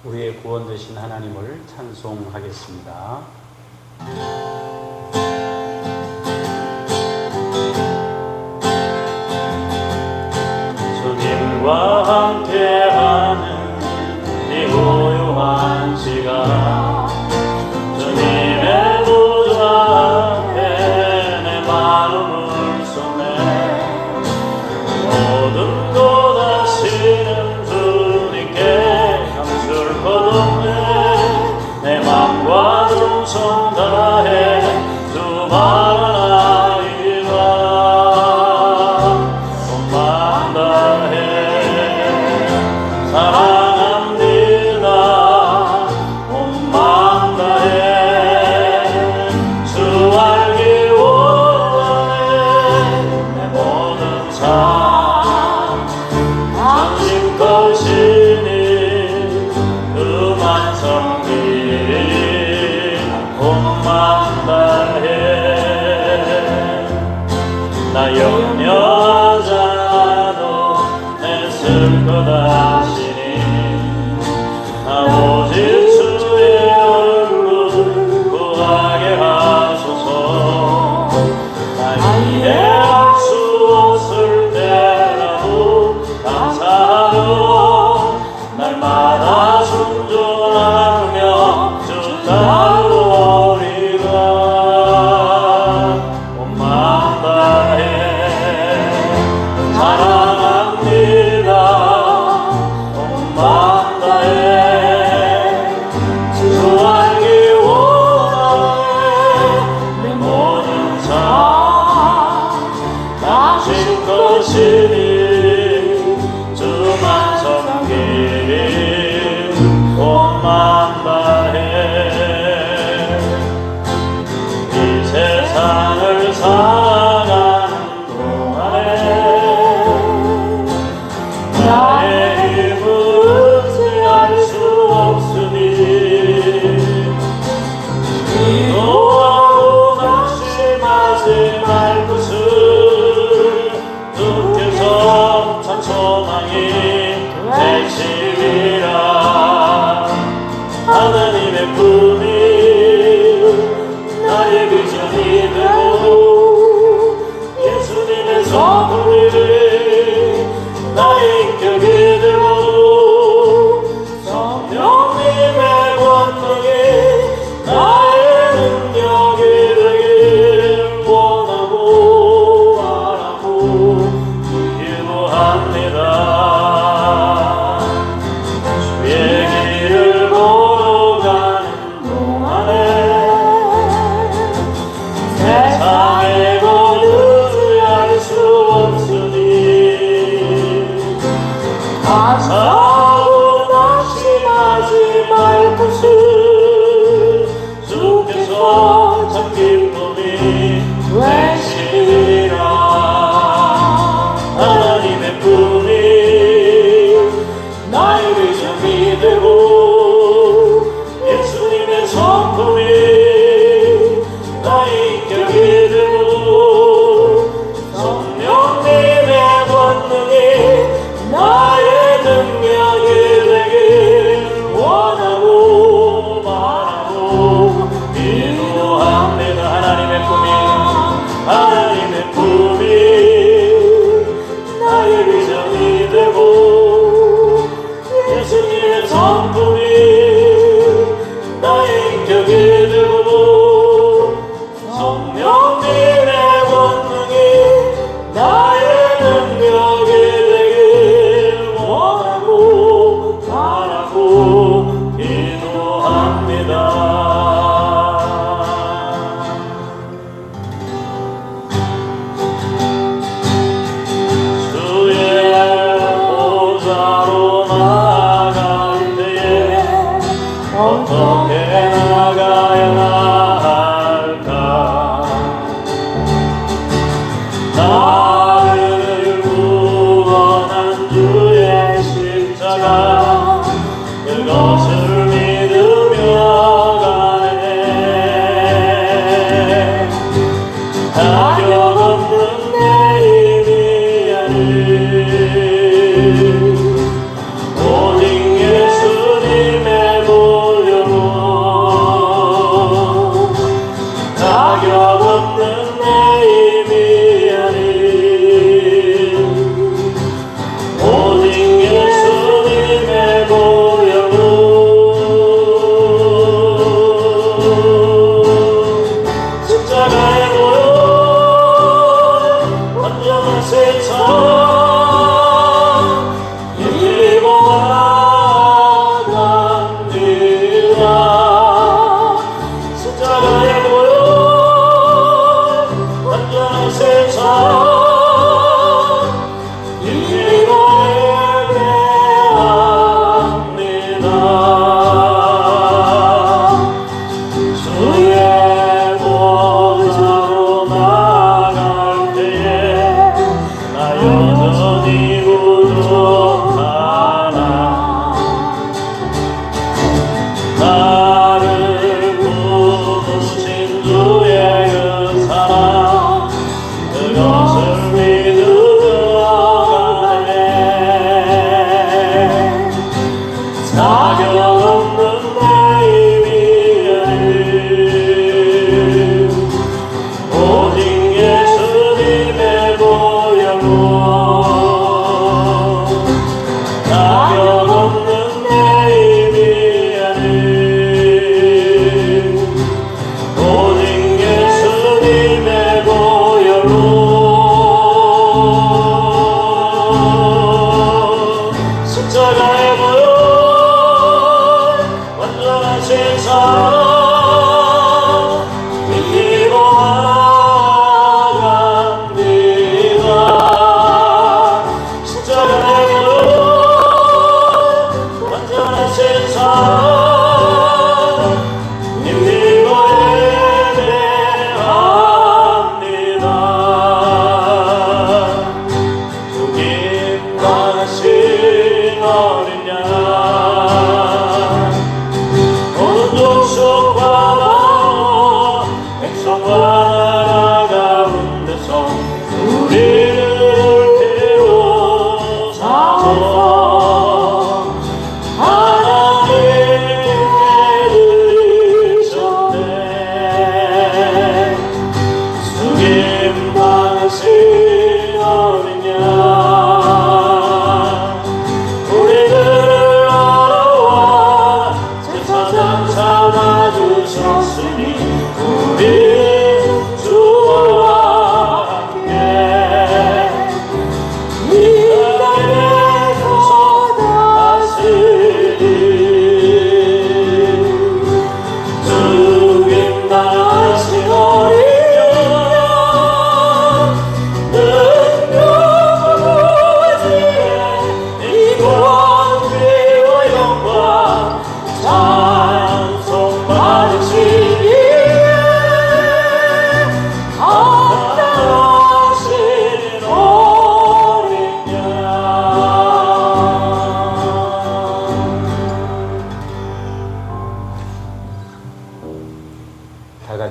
우리의 구원 되신 하나님을 찬송하겠습니다. 주님과 함께하는 이 고요한 시간, 주님의 보좌 앞에 내 마음을 쏟네. 모든 것 아시는 주님께 감출 것 없네. 내 맘과 정성 다해 주 바라나이다. 손만 다해 사랑합니다. 몸만 다해 주 알기 원하네. 내 모든 삶 당신 것이니 그만 섬기리. 몸만 다해 나 염려하지 않아도 애쓸 것 아시니. 나 오직 주의 얼굴 구하게 하소서. 나 이해할 수 없을 때라도 감사하며 날마다 순종하며 주 따르리라. 몸만 다해 사랑합니다. 몸만 다해 주 알기 원하네. 내 모든 삶 당신 것이니 주만 섬기리. 몸만 다해 이 세상을 살아가는 동안에 나의 힘은 의지할 수 없으니. 기도하고 낙심하지 말 것을 주께서 참 소망이 되시리라. 하나님의 품이 나의 비전이 되고 예수님의 성품이 나의 인격이 되고 성령님의 권능이 나의 능력이 되길 원하고 바라고 기도합니다. 주의 길을 걸어가는 동안에 세상에 의지할 수 없으니 감사하고 낙심하지 말 것을 주께서 참 기쁨이 되시리라. 하나님의 품이 나의 비전이 되고 예수님의 성품이 나의 인격이 되고 성령님의 권능이 나의 능력이 되길 원하고 바라고 기도합니다. 하나님의 품이 나의 비전이 되고 예수님의 성품이 나의 인격이 되고 성령님의 권능이 나의 능력이 되길 원하고 바라고 기도합니다. 어떻게 나가야 할까? 나를 구원한 주의 십자가 그것을 믿으며 가네. 자격 없는 내 힘이 아닌 오직 예수님의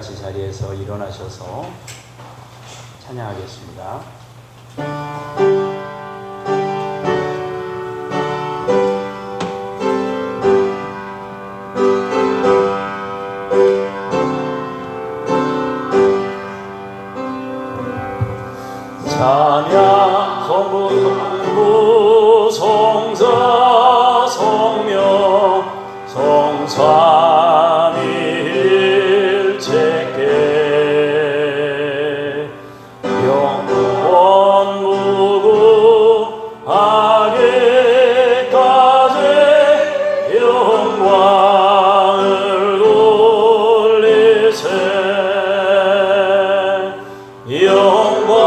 같이 자리에서 일어나셔서 찬양하겠습니다. 찬양 성부 성자 성명 성삼위일체께 영원 무궁하게까지 영광을 돌리세 영광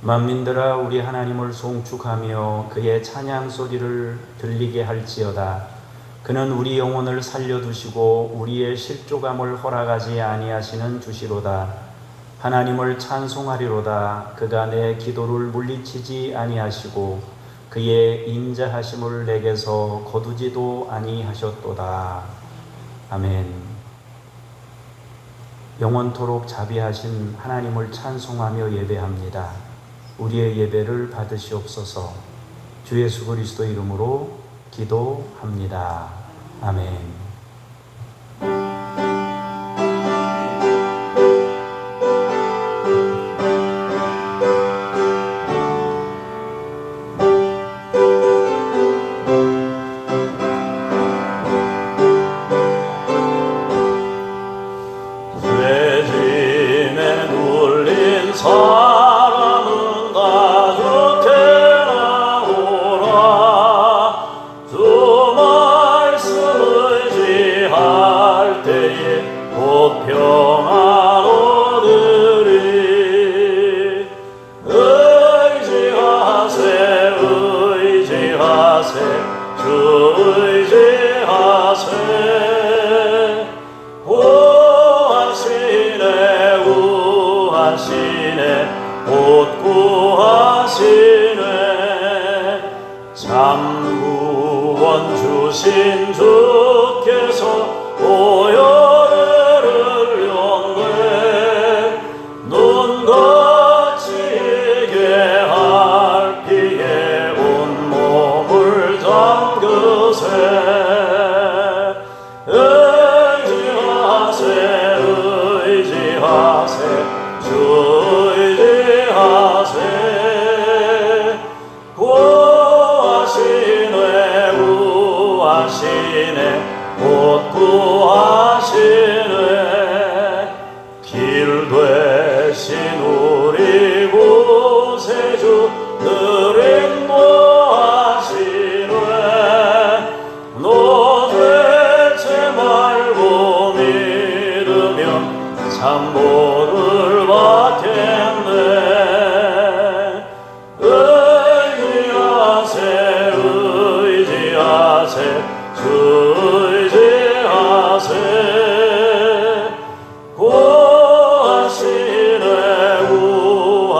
만민들아 우리 하나님을 송축하며 그의 찬양 소리를 들리게 할지어다. 그는 우리 영혼을 살려두시고 우리의 실족함을 허락하지 아니하시는 주시로다. 하나님을 찬송하리로다. 그가 내 기도를 물리치지 아니하시고 그의 인자하심을 내게서 거두지도 아니하셨도다. 아멘. 영원토록 자비하신 하나님을 찬송하며 예배합니다. 우리의 예배를 받으시옵소서. 주 예수 그리스도 이름으로 기도합니다. 아멘. 참 구원 주신 주께서 오열을 연대 눈같이 예게할 피에 온몸을 담그세 의지하세 주 의지하세 곧 구하시네 길 되신 우리 구세주 늘 인도하시네 너 되지 말고 믿으면 참 복을 받겠네 의지하세 의지하세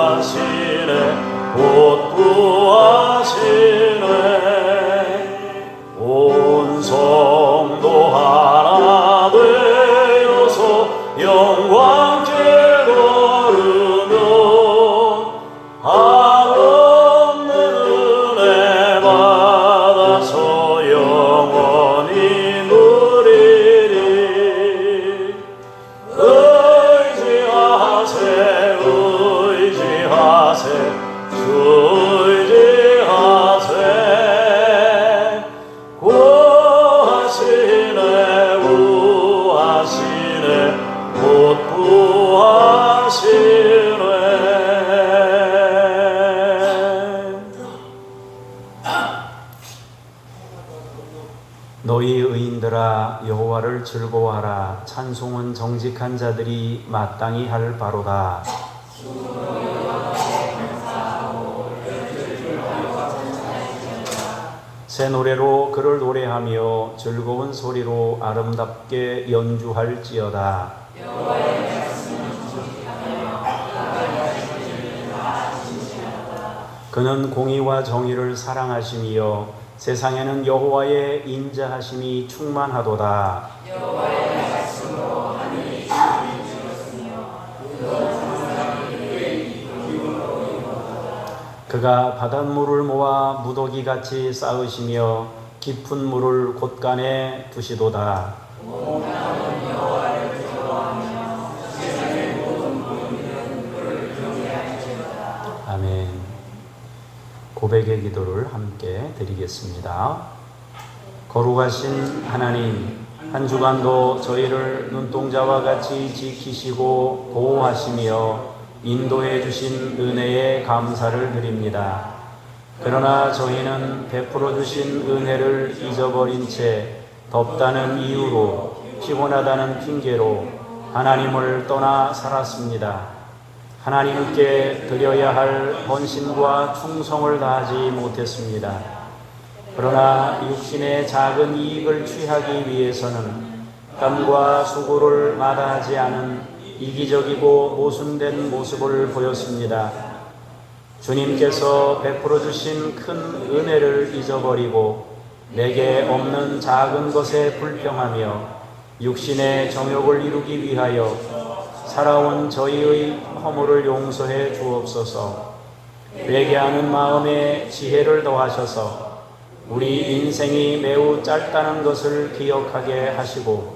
구하시네 곧 구하시네 온 성도 하나 되어서 영광께 걸으며 한없는 은혜 받아서 영원히 누리리 의지하세 주 의지하세 구하시네 곧 구하시네 너희 의인들아 여호와를 즐거워하라. 찬송은 정직한 자들이 마땅히 할 바로다. 새 노래로 그를 노래하며 즐거운 소리로 아름답게 연주할지어다. 그는 공의와 정의를 사랑하심이여 세상에는 여호와의 인자하심이 충만하도다. 여호와의 말씀으로 하늘이 주를 지었으며 그가 천사를 그의 이름으로 이루었도다. 그가 바닷물을 모아 무더기같이 쌓으시며 깊은 물을 곳간에 두시도다. 온 땅은 여호와를 즐거워하며 세상의 모든 문명은 그를 경외할지어다. 아멘. 고백의 기도를 함께 드리겠습니다. 거룩하신 하나님, 한 주간도 저희를 눈동자와 같이 지키시고 보호하시며 인도해 주신 은혜에 감사를 드립니다. 그러나 저희는 베풀어 주신 은혜를 잊어버린 채 덥다는 이유로 피곤하다는 핑계로 하나님을 떠나 살았습니다. 하나님께 드려야 할 헌신과 충성을 다하지 못했습니다. 그러나 육신의 작은 이익을 취하기 위해서는 땀과 수고를 마다하지 않은 이기적이고 모순된 모습을 보였습니다. 주님께서 베풀어 주신 큰 은혜를 잊어버리고 내게 없는 작은 것에 불평하며 육신의 정욕을 이루기 위하여 살아온 저희의 허물을 용서해 주옵소서. 회개하는 마음에 지혜를 더하셔서 우리 인생이 매우 짧다는 것을 기억하게 하시고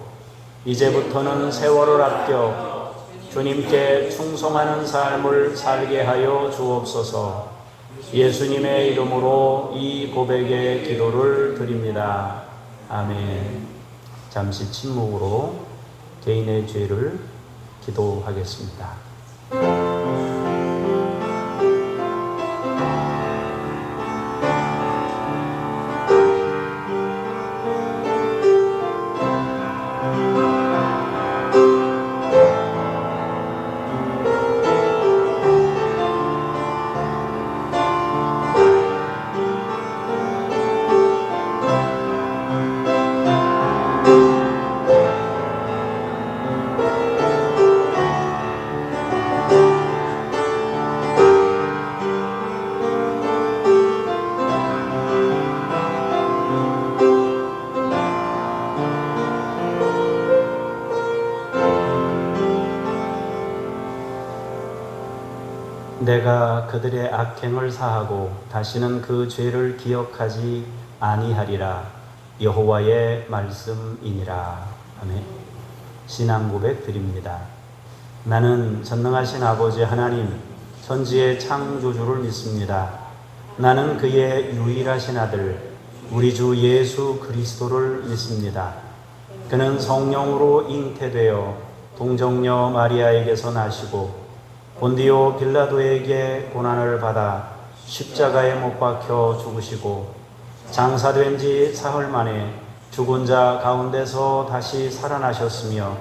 이제부터는 세월을 아껴 주님께 충성하는 삶을 살게 하여 주옵소서. 예수님의 이름으로 이 고백의 기도를 드립니다. 아멘. 잠시 침묵으로 개인의 죄를 기도하겠습니다. 내가 그들의 악행을 사하고 다시는 그 죄를 기억하지 아니하리라. 여호와의 말씀이니라. 아멘. 신앙 고백 드립니다. 나는 전능하신 아버지 하나님, 천지의 창조주를 믿습니다. 나는 그의 유일하신 아들, 우리 주 예수 그리스도를 믿습니다. 그는 성령으로 잉태되어 동정녀 마리아에게서 나시고 본디오 빌라도에게 고난을 받아 십자가에 못 박혀 죽으시고 장사된 지 사흘 만에 죽은 자 가운데서 다시 살아나셨으며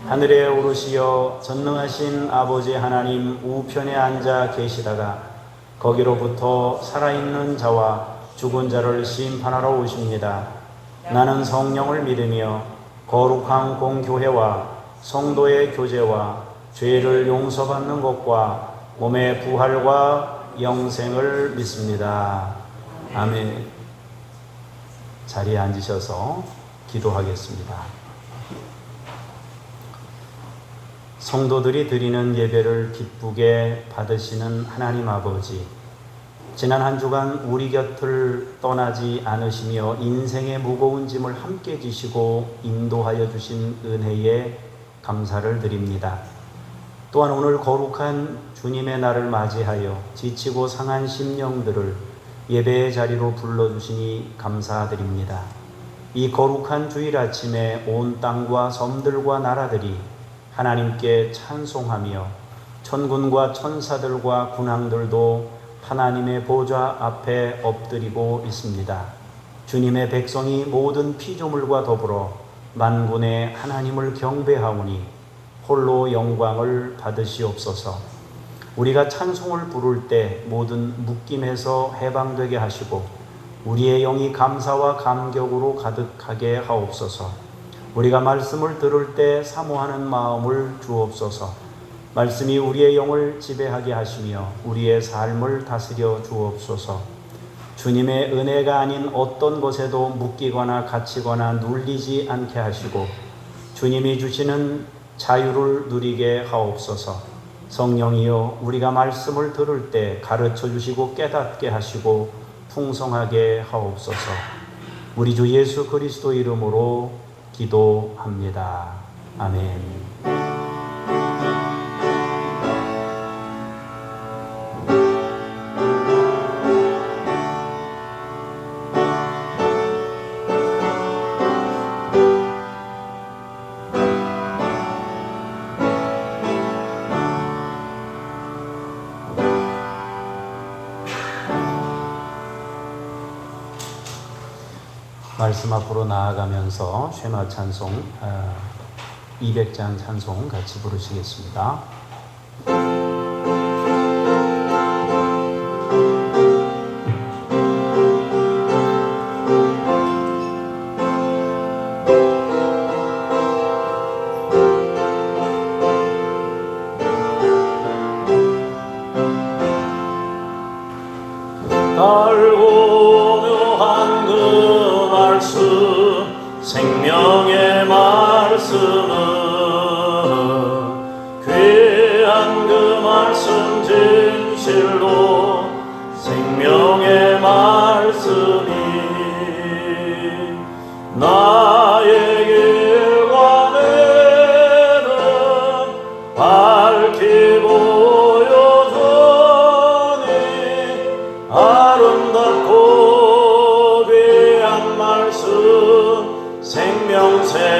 하늘에 오르시어 전능하신 아버지 하나님 우편에 앉아 계시다가 거기로부터 살아있는 자와 죽은 자를 심판하러 오십니다. 나는 성령을 믿으며 거룩한 공교회와 성도의 교제와 죄를 용서받는 것과 몸의 부활과 영생을 믿습니다. 아멘. 자리에 앉으셔서 기도하겠습니다. 성도들이 드리는 예배를 기쁘게 받으시는 하나님 아버지, 지난 한 주간 우리 곁을 떠나지 않으시며 인생의 무거운 짐을 함께 지시고 인도하여 주신 은혜에 감사를 드립니다. 또한 오늘 거룩한 주님의 날을 맞이하여 지치고 상한 심령들을 예배의 자리로 불러주시니 감사드립니다. 이 거룩한 주일 아침에 온 땅과 섬들과 나라들이 하나님께 찬송하며 천군과 천사들과 군왕들도 하나님의 보좌 앞에 엎드리고 있습니다. 주님의 백성이 모든 피조물과 더불어 만군의 하나님을 경배하오니 홀로 영광을 받으시옵소서. 우리가 찬송을 부를 때 모든 묶임에서 해방되게 하시고 우리의 영이 감사와 감격으로 가득하게 하옵소서. 우리가 말씀을 들을 때 사모하는 마음을 주옵소서. 말씀이 우리의 영을 지배하게 하시며 우리의 삶을 다스려 주옵소서. 주님의 은혜가 아닌 어떤 것에도 묶이거나 갇히거나 눌리지 않게 하시고 주님이 주시는 자유를 누리게 하옵소서. 성령이여, 우리가 말씀을 들을 때 가르쳐 주시고 깨닫게 하시고 풍성하게 하옵소서. 우리 주 예수 그리스도 이름으로 기도합니다. 아멘. 말씀 앞으로 나아가면서 쉐마 찬송 200장 찬송 같이 부르시겠습니다. 달고 묘한 그 말씀, 생명의 말씀은 귀한 그 말씀 진실로 생명의 말씀이 나의 길관에는 밝히 보여주니 아름답고 귀한 말씀 생명샘이로다.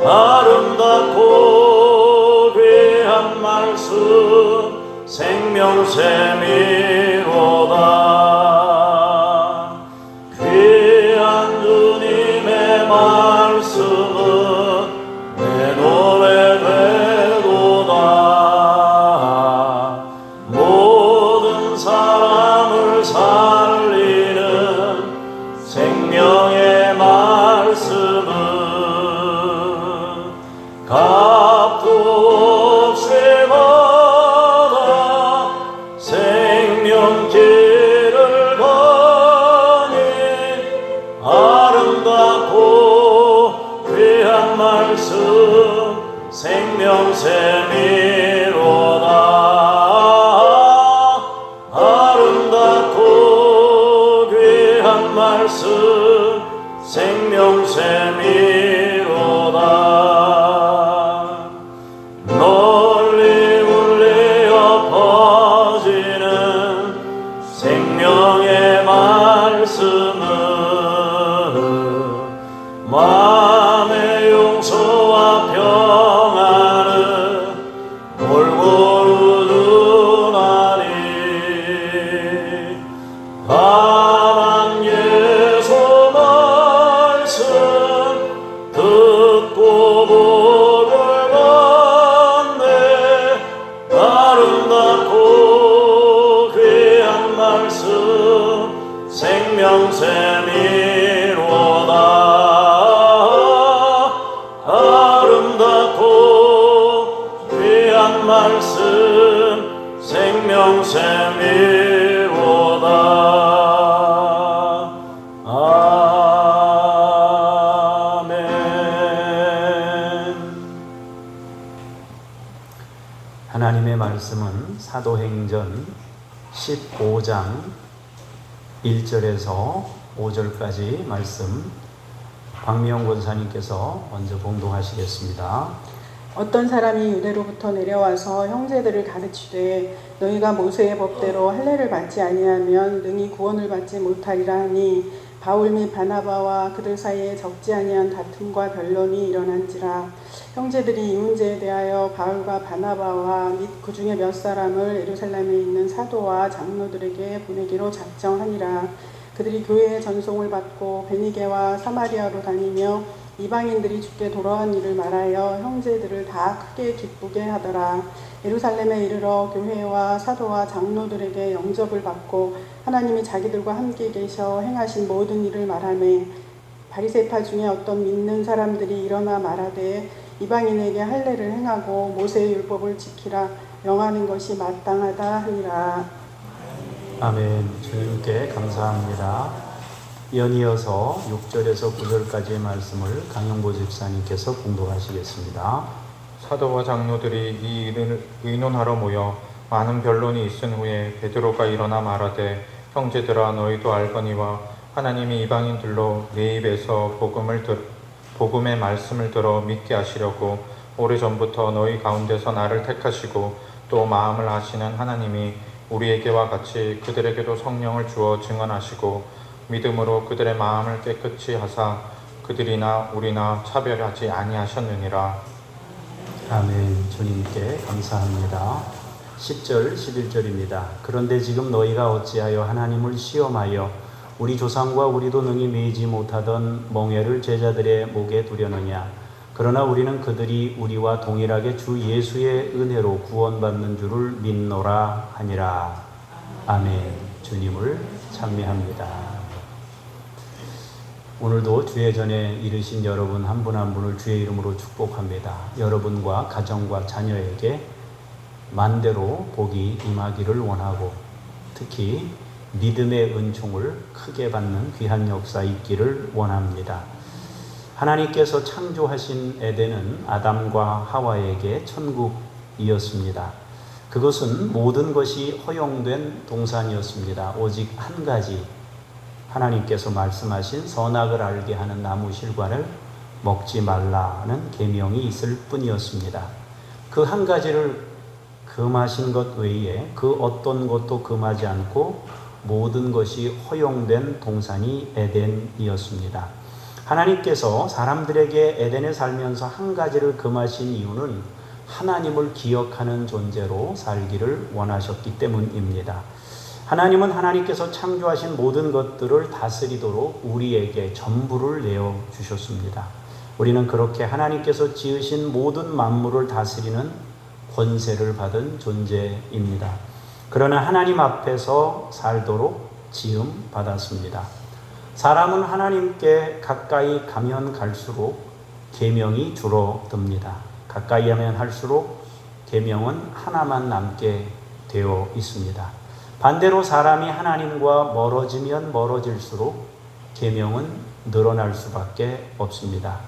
아름답고 귀한 말씀 생명샘이로다. 귀한 주님의 말씀은 내 노래 되도다. 모든 사람을 살리는 생명의 말씀은 값도 없이 받아 생명길을 가니 아름답고 귀한 말씀 생명샘이로다. 아름답고 귀한 말씀 생명샘이로다. 널리 울려 퍼지는 생명의 말씀은 마음의 용서와 평안을 골고루 주나니 다만 예수 말씀 듣고 복을 받네. 아름답고 귀한 말씀 생명샘이로다. 아름답고 귀한 말씀 생명샘이로다. 아멘. 하나님의 말씀은 사도행전 15장 1절에서 5절까지 말씀 박미영 권사님께서 먼저 봉독하시겠습니다. 어떤 사람이 유대로부터 내려와서 형제들을 가르치되 너희가 모세의 법대로 할례를 받지 아니하면 능히 구원을 받지 못하리라 하니 바울 및 바나바와 그들 사이에 적지 아니한 다툼과 변론이 일어난지라. 형제들이 이 문제에 대하여 바울과 바나바와 및 그 중에 몇 사람을 예루살렘에 있는 사도와 장로들에게 보내기로 작정하니라. 그들이 교회의 전송을 받고 베니게와 사마리아로 다니며 이방인들이 주께 돌아온 일을 말하여 형제들을 다 크게 기쁘게 하더라. 예루살렘에 이르러 교회와 사도와 장로들에게 영접을 받고 하나님이 자기들과 함께 계셔 행하신 모든 일을 말하매 바리새파 중에 어떤 믿는 사람들이 일어나 말하되 이방인에게 할례를 행하고 모세의 율법을 지키라 명하는 것이 마땅하다 하니라. 아멘. 주님께 감사합니다. 연이어서 6절에서 9절까지의 말씀을 강영보 집사님께서 공독하시겠습니다. 사도와 장로들이 이 일을 의논하러 모여 많은 변론이 있은 후에 베드로가 일어나 말하되 형제들아 너희도 알거니와 하나님이 이방인들로 내 입에서 복음의 말씀을 들어 믿게 하시려고 오래전부터 너희 가운데서 나를 택하시고 또 마음을 아시는 하나님이 우리에게와 같이 그들에게도 성령을 주어 증언하시고 믿음으로 그들의 마음을 깨끗이 하사 그들이나 우리나 차별하지 아니하셨느니라. 아멘. 주님께 감사합니다. 10절, 11절입니다. 그런데 지금 너희가 어찌하여 하나님을 시험하여 우리 조상과 우리도 능히 매지 못하던 멍에를 제자들의 목에 두려느냐. 그러나 우리는 그들이 우리와 동일하게 주 예수의 은혜로 구원받는 줄을 믿노라 하니라. 아멘. 주님을 찬미합니다. 오늘도 주의 전에 이르신 여러분 한 분 한 분을 주의 이름으로 축복합니다. 여러분과 가정과 자녀에게 만대로 복이 임하기를 원하고 특히 믿음의 은총을 크게 받는 귀한 역사 있기를 원합니다. 하나님께서 창조하신 에덴은 아담과 하와에게 천국이었습니다. 그것은 모든 것이 허용된 동산이었습니다. 오직 한 가지 하나님께서 말씀하신 선악을 알게 하는 나무 실과를 먹지 말라는 계명이 있을 뿐이었습니다. 그 한 가지를 금하신 것 외에 그 어떤 것도 금하지 않고 모든 것이 허용된 동산이 에덴이었습니다. 하나님께서 사람들에게 에덴에 살면서 한 가지를 금하신 이유는 하나님을 기억하는 존재로 살기를 원하셨기 때문입니다. 하나님은 하나님께서 창조하신 모든 것들을 다스리도록 우리에게 전부를 내어주셨습니다. 우리는 그렇게 하나님께서 지으신 모든 만물을 다스리는 권세를 받은 존재입니다. 그러나 하나님 앞에서 살도록 지음 받았습니다. 사람은 하나님께 가까이 가면 갈수록 계명이 줄어듭니다. 가까이 하면 할수록 계명은 하나만 남게 되어 있습니다. 반대로 사람이 하나님과 멀어지면 멀어질수록 계명은 늘어날 수밖에 없습니다.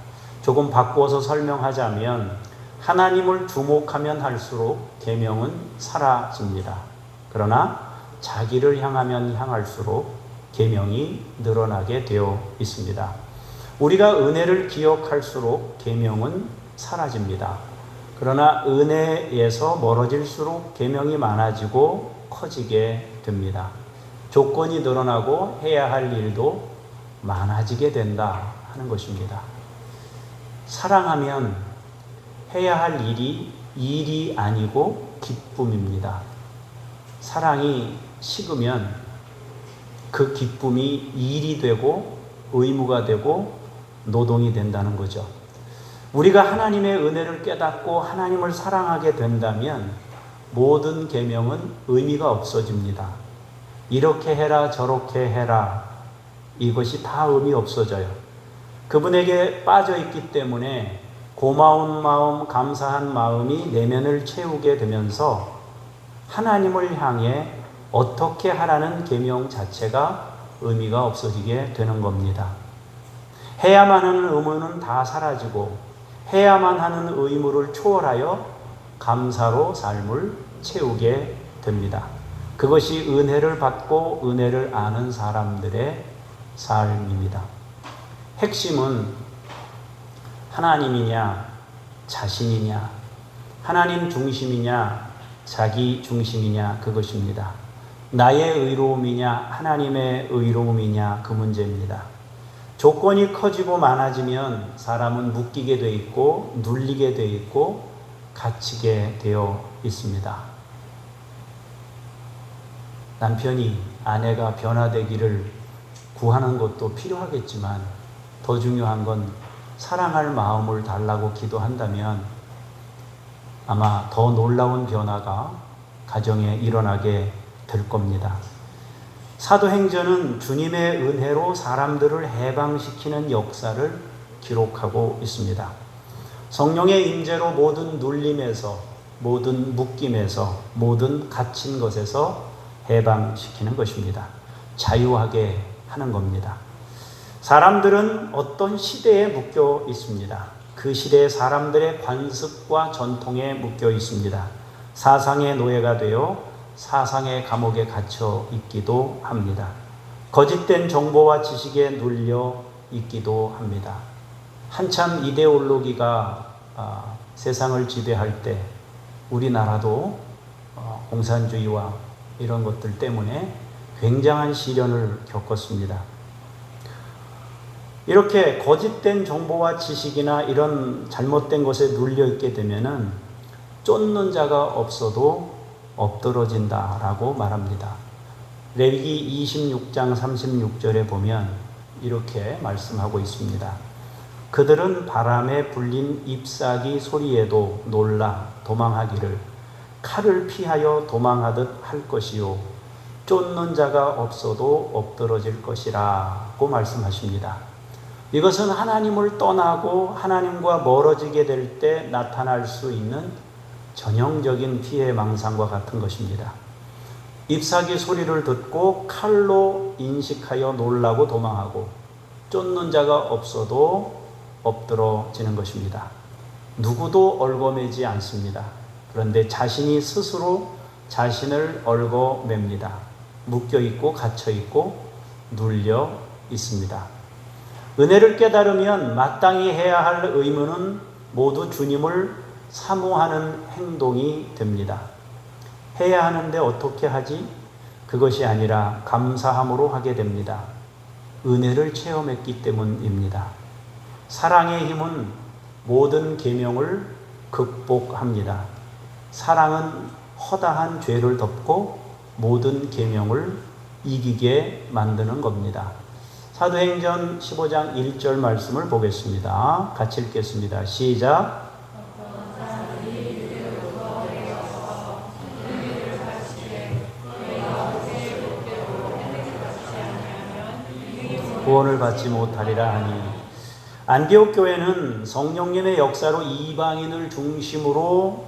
조금 바꾸어서 설명하자면 하나님을 주목하면 할수록 계명은 사라집니다. 그러나 자기를 향하면 향할수록 계명이 늘어나게 되어 있습니다. 우리가 은혜를 기억할수록 계명은 사라집니다. 그러나 은혜에서 멀어질수록 계명이 많아지고 커지게 됩니다. 조건이 늘어나고 해야 할 일도 많아지게 된다 하는 것입니다. 사랑하면 해야 할 일이 아니고 기쁨입니다. 사랑이 식으면 그 기쁨이 일이 되고 의무가 되고 노동이 된다는 거죠. 우리가 하나님의 은혜를 깨닫고 하나님을 사랑하게 된다면 모든 계명은 의미가 없어집니다. 이렇게 해라 저렇게 해라 이것이 다 의미 없어져요. 그분에게 빠져 있기 때문에 고마운 마음, 감사한 마음이 내면을 채우게 되면서 하나님을 향해 어떻게 하라는 계명 자체가 의미가 없어지게 되는 겁니다. 해야만 하는 의무는 다 사라지고 해야만 하는 의무를 초월하여 감사로 삶을 채우게 됩니다. 그것이 은혜를 받고 은혜를 아는 사람들의 삶입니다. 핵심은 하나님이냐 자신이냐 하나님 중심이냐 자기 중심이냐 그것입니다. 나의 의로움이냐 하나님의 의로움이냐 그 문제입니다. 조건이 커지고 많아지면 사람은 묶이게 돼 있고 눌리게 돼 있고 갇히게 되어 있습니다. 남편이 아내가 변화되기를 구하는 것도 필요하겠지만 더 중요한 건 사랑할 마음을 달라고 기도한다면 아마 더 놀라운 변화가 가정에 일어나게 될 겁니다. 사도행전은 주님의 은혜로 사람들을 해방시키는 역사를 기록하고 있습니다. 성령의 임재로 모든 눌림에서, 모든 묶임에서, 모든 갇힌 것에서 해방시키는 것입니다. 자유하게 하는 겁니다. 사람들은 어떤 시대에 묶여 있습니다. 그 시대의 사람들의 관습과 전통에 묶여 있습니다. 사상의 노예가 되어 사상의 감옥에 갇혀 있기도 합니다. 거짓된 정보와 지식에 눌려 있기도 합니다. 한참 이데올로기가 세상을 지배할 때 우리나라도 공산주의와 이런 것들 때문에 굉장한 시련을 겪었습니다. 이렇게 거짓된 정보와 지식이나 이런 잘못된 것에 눌려 있게 되면은 쫓는 자가 없어도 엎드러진다라고 말합니다. 레위기 26장 36절에 보면 이렇게 말씀하고 있습니다. 그들은 바람에 불린 잎사귀 소리에도 놀라 도망하기를 칼을 피하여 도망하듯 할 것이요 쫓는 자가 없어도 엎드러질 것이라고 말씀하십니다. 이것은 하나님을 떠나고 하나님과 멀어지게 될 때 나타날 수 있는 전형적인 피해망상과 같은 것입니다. 잎사귀 소리를 듣고 칼로 인식하여 놀라고 도망하고 쫓는 자가 없어도 엎드러지는 것입니다. 누구도 얽어매지 않습니다. 그런데 자신이 스스로 자신을 얽어맵니다. 묶여있고 갇혀있고 눌려 있습니다. 은혜를 깨달으면 마땅히 해야 할 의무는 모두 주님을 사모하는 행동이 됩니다. 해야 하는데 어떻게 하지? 그것이 아니라 감사함으로 하게 됩니다. 은혜를 체험했기 때문입니다. 사랑의 힘은 모든 계명을 극복합니다. 사랑은 허다한 죄를 덮고 모든 계명을 이기게 만드는 겁니다. 사도행전 15장 1절 말씀을 보겠습니다. 같이 읽겠습니다. 시작. 구원을 받지 못하리라 하니 안디옥 교회는 성령님의 역사로 이방인을 중심으로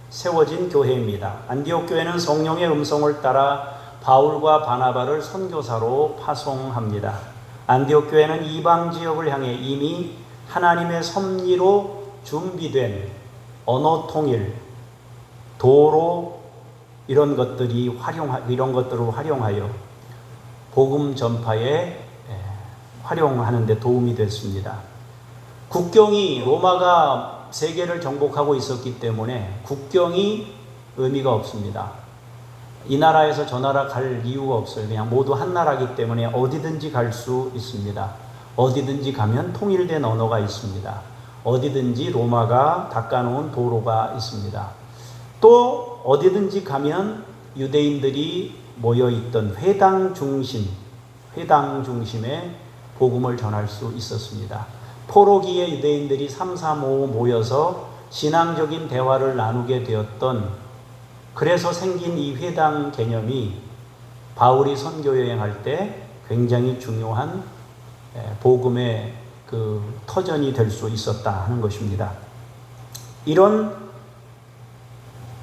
세워진 교회입니다. 안디옥 교회는 성령의 음성을 따라 바울과 바나바를 선교사로 파송합니다. 안디옥 교회는 이방 지역을 향해 이미 하나님의 섭리로 준비된 언어 통일, 도로 이런 것들을 활용하여 복음 전파에 활용하는 데 도움이 됐습니다. 국경이 로마가 세계를 정복하고 있었기 때문에 국경이 의미가 없습니다. 이 나라에서 저 나라 갈 이유가 없어요. 그냥 모두 한 나라이기 때문에 어디든지 갈 수 있습니다. 어디든지 가면 통일된 언어가 있습니다. 어디든지 로마가 닦아놓은 도로가 있습니다. 또 어디든지 가면 유대인들이 모여있던 회당 중심에 복음을 전할 수 있었습니다. 포로기의 유대인들이 3, 4, 5 모여서 신앙적인 대화를 나누게 되었던, 그래서 생긴 이 회당 개념이 바울이 선교 여행할 때 굉장히 중요한 복음의 그 터전이 될 수 있었다 하는 것입니다. 이런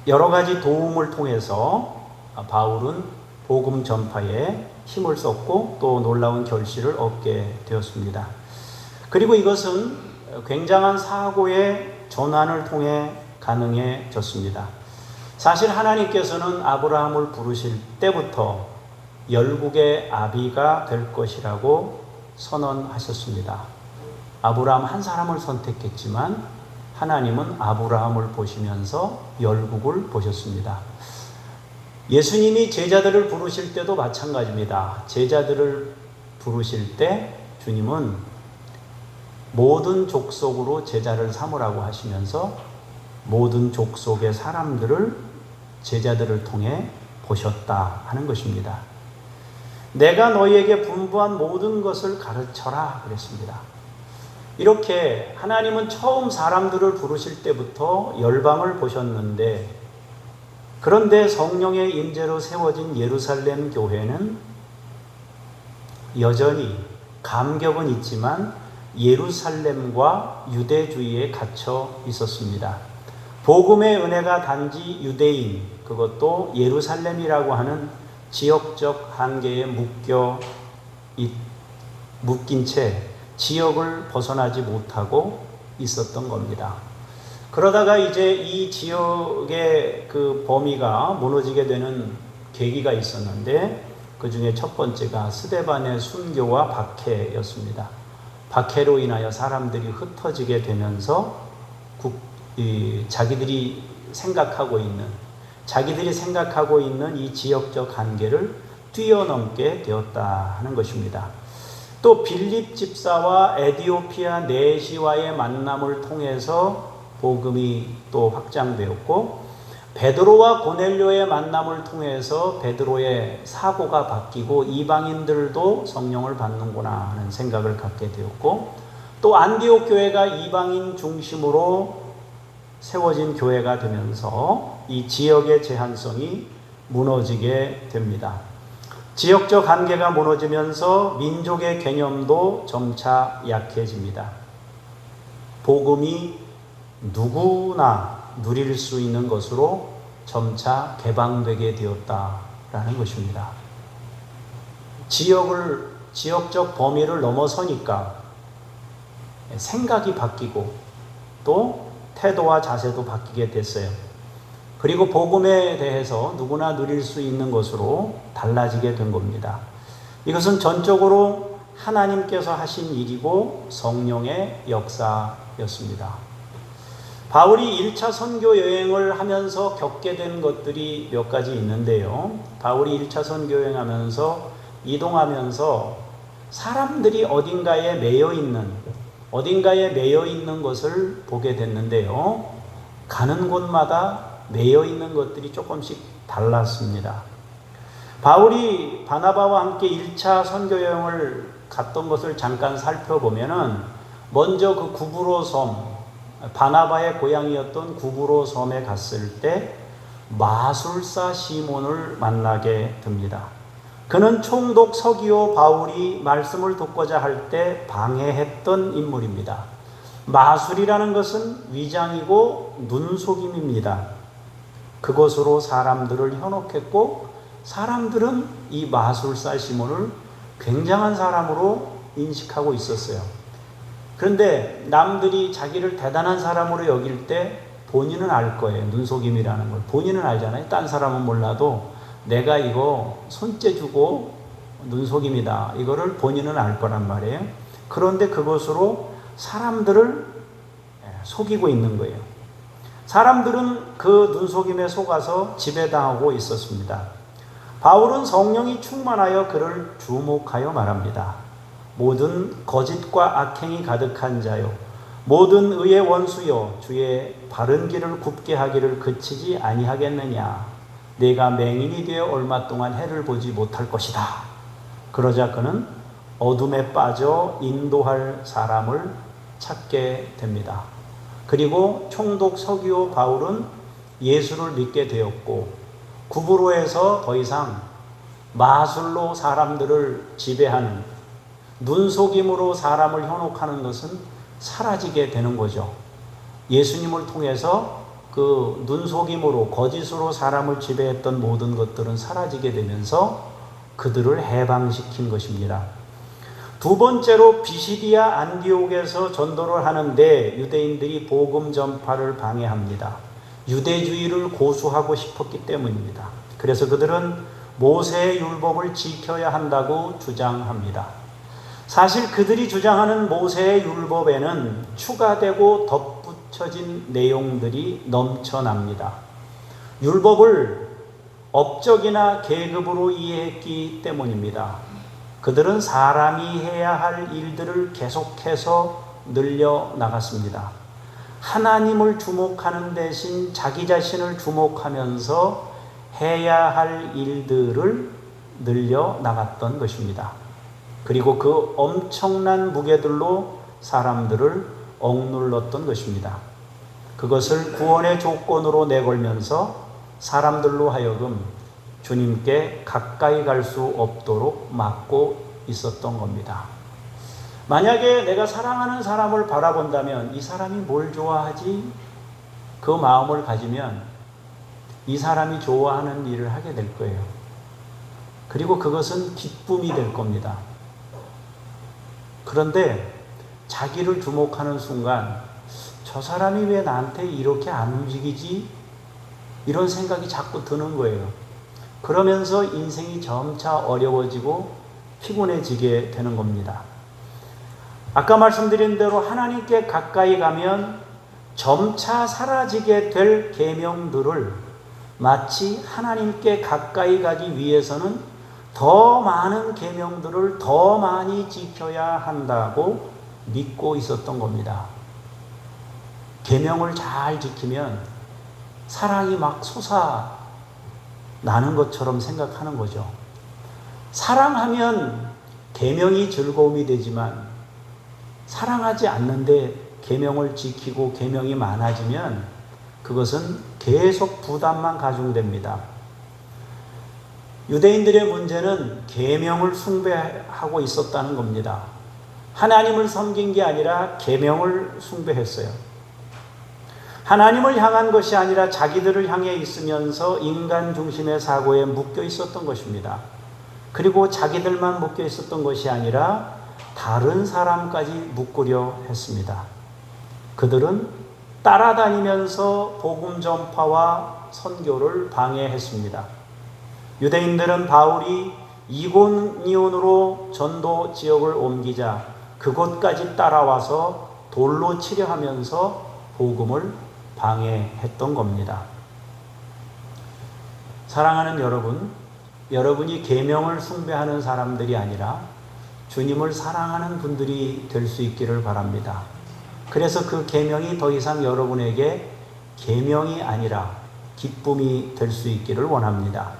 여러 가지 도움을 통해서 바울은 복음 전파에 힘을 썼고 또 놀라운 결실을 얻게 되었습니다. 그리고 이것은 굉장한 사고의 전환을 통해 가능해졌습니다. 사실 하나님께서는 아브라함을 부르실 때부터 열국의 아비가 될 것이라고 선언하셨습니다. 아브라함 한 사람을 선택했지만 하나님은 아브라함을 보시면서 열국을 보셨습니다. 예수님이 제자들을 부르실 때도 마찬가지입니다. 제자들을 부르실 때 주님은 모든 족속으로 제자를 삼으라고 하시면서 모든 족속의 사람들을 제자들을 통해 보셨다 하는 것입니다. 내가 너희에게 분부한 모든 것을 가르쳐라 그랬습니다. 이렇게 하나님은 처음 사람들을 부르실 때부터 열방을 보셨는데, 그런데 성령의 임재로 세워진 예루살렘 교회는 여전히 감격은 있지만 예루살렘과 유대주의에 갇혀 있었습니다. 복음의 은혜가 단지 유대인, 그것도 예루살렘이라고 하는 지역적 한계에 묶인 채 지역을 벗어나지 못하고 있었던 겁니다. 그러다가 이제 이 지역의 그 범위가 무너지게 되는 계기가 있었는데, 그 중에 첫 번째가 스데반의 순교와 박해였습니다. 박해로 인하여 사람들이 흩어지게 되면서 자기들이 생각하고 있는 이 지역적 한계를 뛰어넘게 되었다 하는 것입니다. 또 빌립 집사와 에디오피아 내시와의 만남을 통해서 복음이 또 확장되었고, 베드로와 고넬료의 만남을 통해서 베드로의 사고가 바뀌고 이방인들도 성령을 받는구나 하는 생각을 갖게 되었고, 또 안디옥 교회가 이방인 중심으로 세워진 교회가 되면서 이 지역의 제한성이 무너지게 됩니다. 지역적 한계가 무너지면서 민족의 개념도 점차 약해집니다. 복음이 누구나 누릴 수 있는 것으로 점차 개방되게 되었다라는 것입니다. 지역적 범위를 넘어서니까 생각이 바뀌고 또 태도와 자세도 바뀌게 됐어요. 그리고 복음에 대해서 누구나 누릴 수 있는 것으로 달라지게 된 겁니다. 이것은 전적으로 하나님께서 하신 일이고 성령의 역사였습니다. 바울이 1차 선교 여행을 하면서 겪게 된 것들이 몇 가지 있는데요. 바울이 1차 선교 여행하면서 이동하면서 사람들이 어딘가에 매여 있는 것을 보게 됐는데요. 가는 곳마다 매여 있는 것들이 조금씩 달랐습니다. 바울이 바나바와 함께 1차 선교 여행을 갔던 것을 잠깐 살펴보면은, 먼저 그 구브로 섬, 바나바의 고향이었던 구브로 섬에 갔을 때 마술사 시몬을 만나게 됩니다. 그는 총독 서기오 바울이 말씀을 듣고자 할 때 방해했던 인물입니다. 마술이라는 것은 위장이고 눈속임입니다. 그것으로 사람들을 현혹했고, 사람들은 이 마술사 시몬을 굉장한 사람으로 인식하고 있었어요. 그런데 남들이 자기를 대단한 사람으로 여길 때 본인은 알 거예요. 눈속임이라는 걸 본인은 알잖아요. 딴 사람은 몰라도 내가 이거 손재 주고 눈속임이다, 이거를 본인은 알 거란 말이에요. 그런데 그것으로 사람들을 속이고 있는 거예요. 사람들은 그 눈속임에 속아서 지배당하고 있었습니다. 바울은 성령이 충만하여 그를 주목하여 말합니다. 모든 거짓과 악행이 가득한 자요, 모든 의의 원수요, 주의 바른 길을 굽게 하기를 그치지 아니하겠느냐. 내가 맹인이 되어 얼마 동안 해를 보지 못할 것이다. 그러자 그는 어둠에 빠져 인도할 사람을 찾게 됩니다. 그리고 총독 서기오 바울은 예수를 믿게 되었고, 구브로에서 더 이상 마술로 사람들을 지배하는, 눈속임으로 사람을 현혹하는 것은 사라지게 되는 거죠. 예수님을 통해서 그 눈속임으로 거짓으로 사람을 지배했던 모든 것들은 사라지게 되면서 그들을 해방시킨 것입니다. 두 번째로 비시디아 안디옥에서 전도를 하는데 유대인들이 복음 전파를 방해합니다. 유대주의를 고수하고 싶었기 때문입니다. 그래서 그들은 모세의 율법을 지켜야 한다고 주장합니다. 사실 그들이 주장하는 모세의 율법에는 추가되고 덧붙여진 내용들이 넘쳐납니다. 율법을 업적이나 계급으로 이해했기 때문입니다. 그들은 사람이 해야 할 일들을 계속해서 늘려나갔습니다. 하나님을 주목하는 대신 자기 자신을 주목하면서 해야 할 일들을 늘려나갔던 것입니다. 그리고 그 엄청난 무게들로 사람들을 억눌렀던 것입니다. 그것을 구원의 조건으로 내걸면서 사람들로 하여금 주님께 가까이 갈 수 없도록 막고 있었던 겁니다. 만약에 내가 사랑하는 사람을 바라본다면 이 사람이 뭘 좋아하지? 그 마음을 가지면 이 사람이 좋아하는 일을 하게 될 거예요. 그리고 그것은 기쁨이 될 겁니다. 그런데 자기를 주목하는 순간 저 사람이 왜 나한테 이렇게 안 움직이지? 이런 생각이 자꾸 드는 거예요. 그러면서 인생이 점차 어려워지고 피곤해지게 되는 겁니다. 아까 말씀드린 대로 하나님께 가까이 가면 점차 사라지게 될 계명들을 마치 하나님께 가까이 가기 위해서는 더 많은 계명들을 더 많이 지켜야 한다고 믿고 있었던 겁니다. 계명을 잘 지키면 사랑이 막 솟아나는 것처럼 생각하는 거죠. 사랑하면 계명이 즐거움이 되지만 사랑하지 않는데 계명을 지키고 계명이 많아지면 그것은 계속 부담만 가중됩니다. 유대인들의 문제는 계명을 숭배하고 있었다는 겁니다. 하나님을 섬긴 게 아니라 계명을 숭배했어요. 하나님을 향한 것이 아니라 자기들을 향해 있으면서 인간 중심의 사고에 묶여 있었던 것입니다. 그리고 자기들만 묶여 있었던 것이 아니라 다른 사람까지 묶으려 했습니다. 그들은 따라다니면서 복음 전파와 선교를 방해했습니다. 유대인들은 바울이 이고니온으로 전도 지역을 옮기자 그곳까지 따라와서 돌로 치려 하면서 복음을 방해했던 겁니다. 사랑하는 여러분, 여러분이 계명을 숭배하는 사람들이 아니라 주님을 사랑하는 분들이 될 수 있기를 바랍니다. 그래서 그 계명이 더 이상 여러분에게 계명이 아니라 기쁨이 될 수 있기를 원합니다.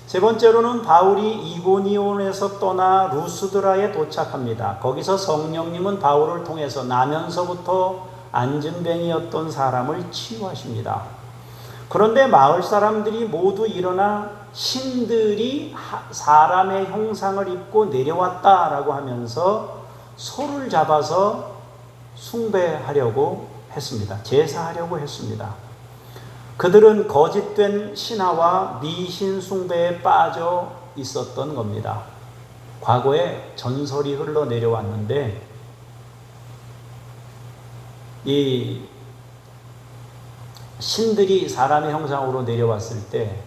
세 번째로는 바울이 이고니온에서 떠나 루스드라에 도착합니다. 거기서 성령님은 바울을 통해서 나면서부터 안진뱅이였던 사람을 치유하십니다. 그런데 마을 사람들이 모두 일어나 신들이 사람의 형상을 입고 내려왔다라고 하면서 소를 잡아서 숭배하려고 했습니다. 제사하려고 했습니다. 그들은 거짓된 신화와 미신 숭배에 빠져 있었던 겁니다. 과거에 전설이 흘러내려왔는데 이 신들이 사람의 형상으로 내려왔을 때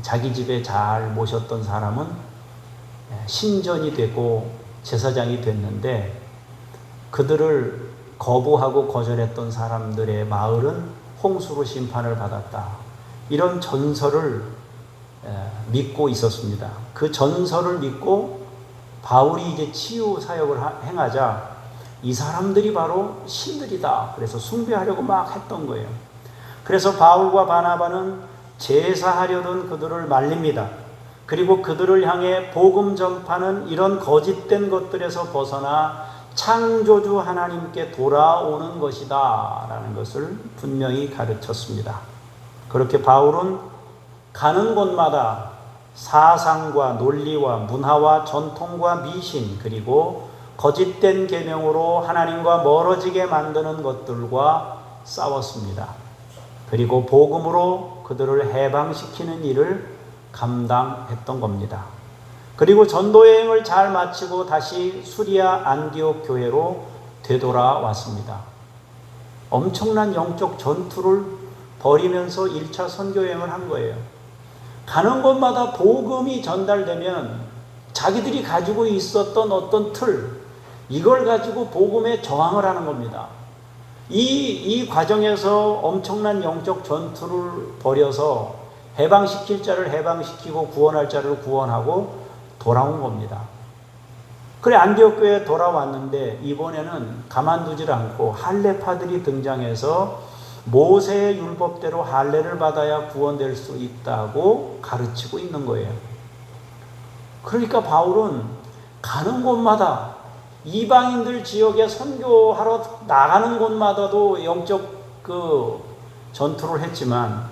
자기 집에 잘 모셨던 사람은 신전이 되고 제사장이 됐는데 그들을 거부하고 거절했던 사람들의 마을은 홍수로 심판을 받았다. 이런 전설을 믿고 있었습니다. 그 전설을 믿고 바울이 이제 치유 사역을 행하자 이 사람들이 바로 신들이다. 그래서 숭배하려고 막 했던 거예요. 그래서 바울과 바나바는 제사하려던 그들을 말립니다. 그리고 그들을 향해 복음 전파는 이런 거짓된 것들에서 벗어나 창조주 하나님께 돌아오는 것이다 라는 것을 분명히 가르쳤습니다. 그렇게 바울은 가는 곳마다 사상과 논리와 문화와 전통과 미신 그리고 거짓된 계명으로 하나님과 멀어지게 만드는 것들과 싸웠습니다. 그리고 복음으로 그들을 해방시키는 일을 감당했던 겁니다. 그리고 전도여행을 잘 마치고 다시 수리아 안디옥 교회로 되돌아왔습니다. 엄청난 영적 전투를 벌이면서 1차 선교여행을 한 거예요. 가는 곳마다 복음이 전달되면 자기들이 가지고 있었던 어떤 틀, 이걸 가지고 복음에 저항을 하는 겁니다. 이 과정에서 엄청난 영적 전투를 벌여서 해방시킬 자를 해방시키고 구원할 자를 구원하고 돌아온 겁니다. 그래 안디옥 교회에 돌아왔는데 이번에는 가만두질 않고 할례파들이 등장해서 모세의 율법대로 할례를 받아야 구원될 수 있다고 가르치고 있는 거예요. 그러니까 바울은 가는 곳마다 이방인들 지역에 선교하러 나가는 곳마다도 영적 전투를 했지만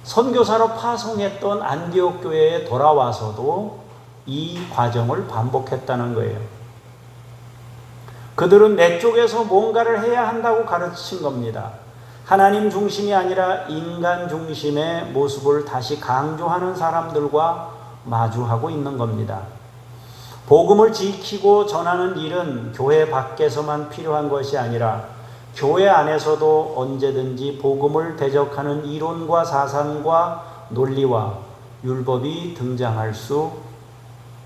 선교사로 파송했던 안디옥 교회에 돌아와서도 이 과정을 반복했다는 거예요. 그들은 내 쪽에서 뭔가를 해야 한다고 가르친 겁니다. 하나님 중심이 아니라 인간 중심의 모습을 다시 강조하는 사람들과 마주하고 있는 겁니다. 복음을 지키고 전하는 일은 교회 밖에서만 필요한 것이 아니라 교회 안에서도 언제든지 복음을 대적하는 이론과 사상과 논리와 율법이 등장할 수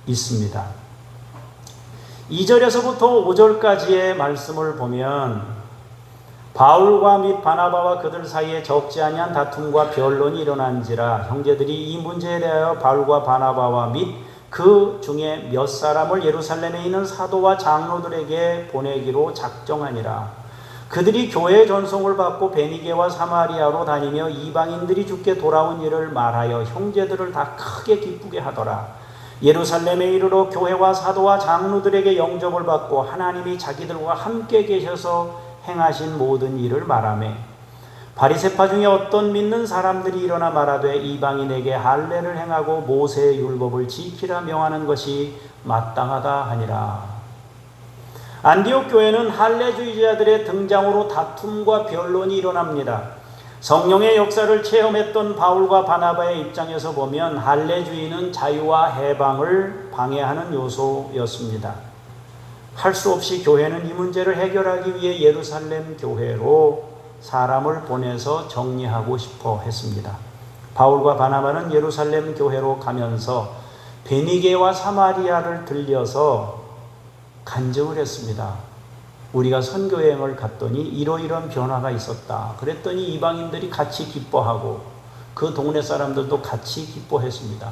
있습니다. 2절에서부터 5절까지의 말씀을 보면 바울과 및 바나바와 그들 사이에 적지 아니한 다툼과 변론이 일어난지라 형제들이 이 문제에 대하여 바울과 바나바와 및 그 중에 몇 사람을 예루살렘에 있는 사도와 장로들에게 보내기로 작정하니라. 그들이 교회의 전송을 받고 베니게와 사마리아로 다니며 이방인들이 주께 돌아온 일을 말하여 형제들을 다 크게 기쁘게 하더라. 예루살렘에 이르러 교회와 사도와 장로들에게 영접을 받고 하나님이 자기들과 함께 계셔서 행하신 모든 일을 말하매 바리새파 중에 어떤 믿는 사람들이 일어나 말하되 이방인에게 할례를 행하고 모세의 율법을 지키라 명하는 것이 마땅하다 하니라. 안디옥 교회는 할례주의자들의 등장으로 다툼과 변론이 일어납니다. 성령의 역사를 체험했던 바울과 바나바의 입장에서 보면 할례주의는 자유와 해방을 방해하는 요소였습니다. 할 수 없이 교회는 이 문제를 해결하기 위해 예루살렘 교회로 사람을 보내서 정리하고 싶어 했습니다. 바울과 바나바는 예루살렘 교회로 가면서 베니게와 사마리아를 들려서 간증을 했습니다. 우리가 선교여행을 갔더니 이러이러한 변화가 있었다. 그랬더니 이방인들이 같이 기뻐하고 그 동네 사람들도 같이 기뻐했습니다.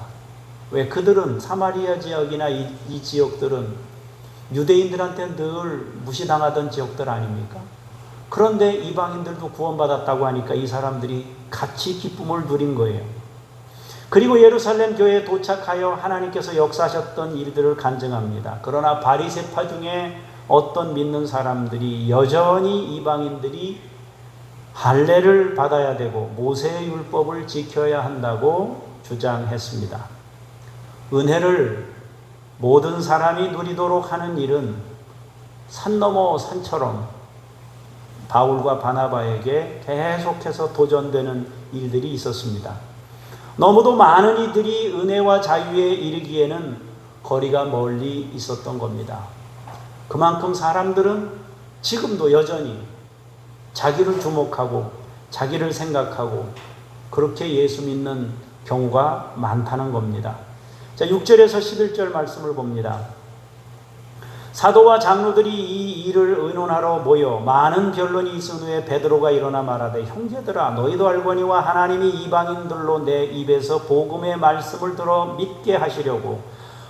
왜? 그들은 사마리아 지역이나 이 지역들은 유대인들한테 늘 무시당하던 지역들 아닙니까? 그런데 이방인들도 구원받았다고 하니까 이 사람들이 같이 기쁨을 누린 거예요. 그리고 예루살렘 교회에 도착하여 하나님께서 역사하셨던 일들을 간증합니다. 그러나 바리새파 중에 어떤 믿는 사람들이 여전히 이방인들이 할례를 받아야 되고 모세의 율법을 지켜야 한다고 주장했습니다. 은혜를 모든 사람이 누리도록 하는 일은 산 넘어 산처럼 바울과 바나바에게 계속해서 도전되는 일들이 있었습니다. 너무도 많은 이들이 은혜와 자유에 이르기에는 거리가 멀리 있었던 겁니다. 그만큼 사람들은 지금도 여전히 자기를 주목하고 자기를 생각하고 그렇게 예수 믿는 경우가 많다는 겁니다. 자, 6절에서 11절 말씀을 봅니다. 사도와 장로들이 이 일을 의논하러 모여 많은 변론이 있은 후에 베드로가 일어나 말하되 형제들아 너희도 알거니와 하나님이 이방인들로 내 입에서 복음의 말씀을 들어 믿게 하시려고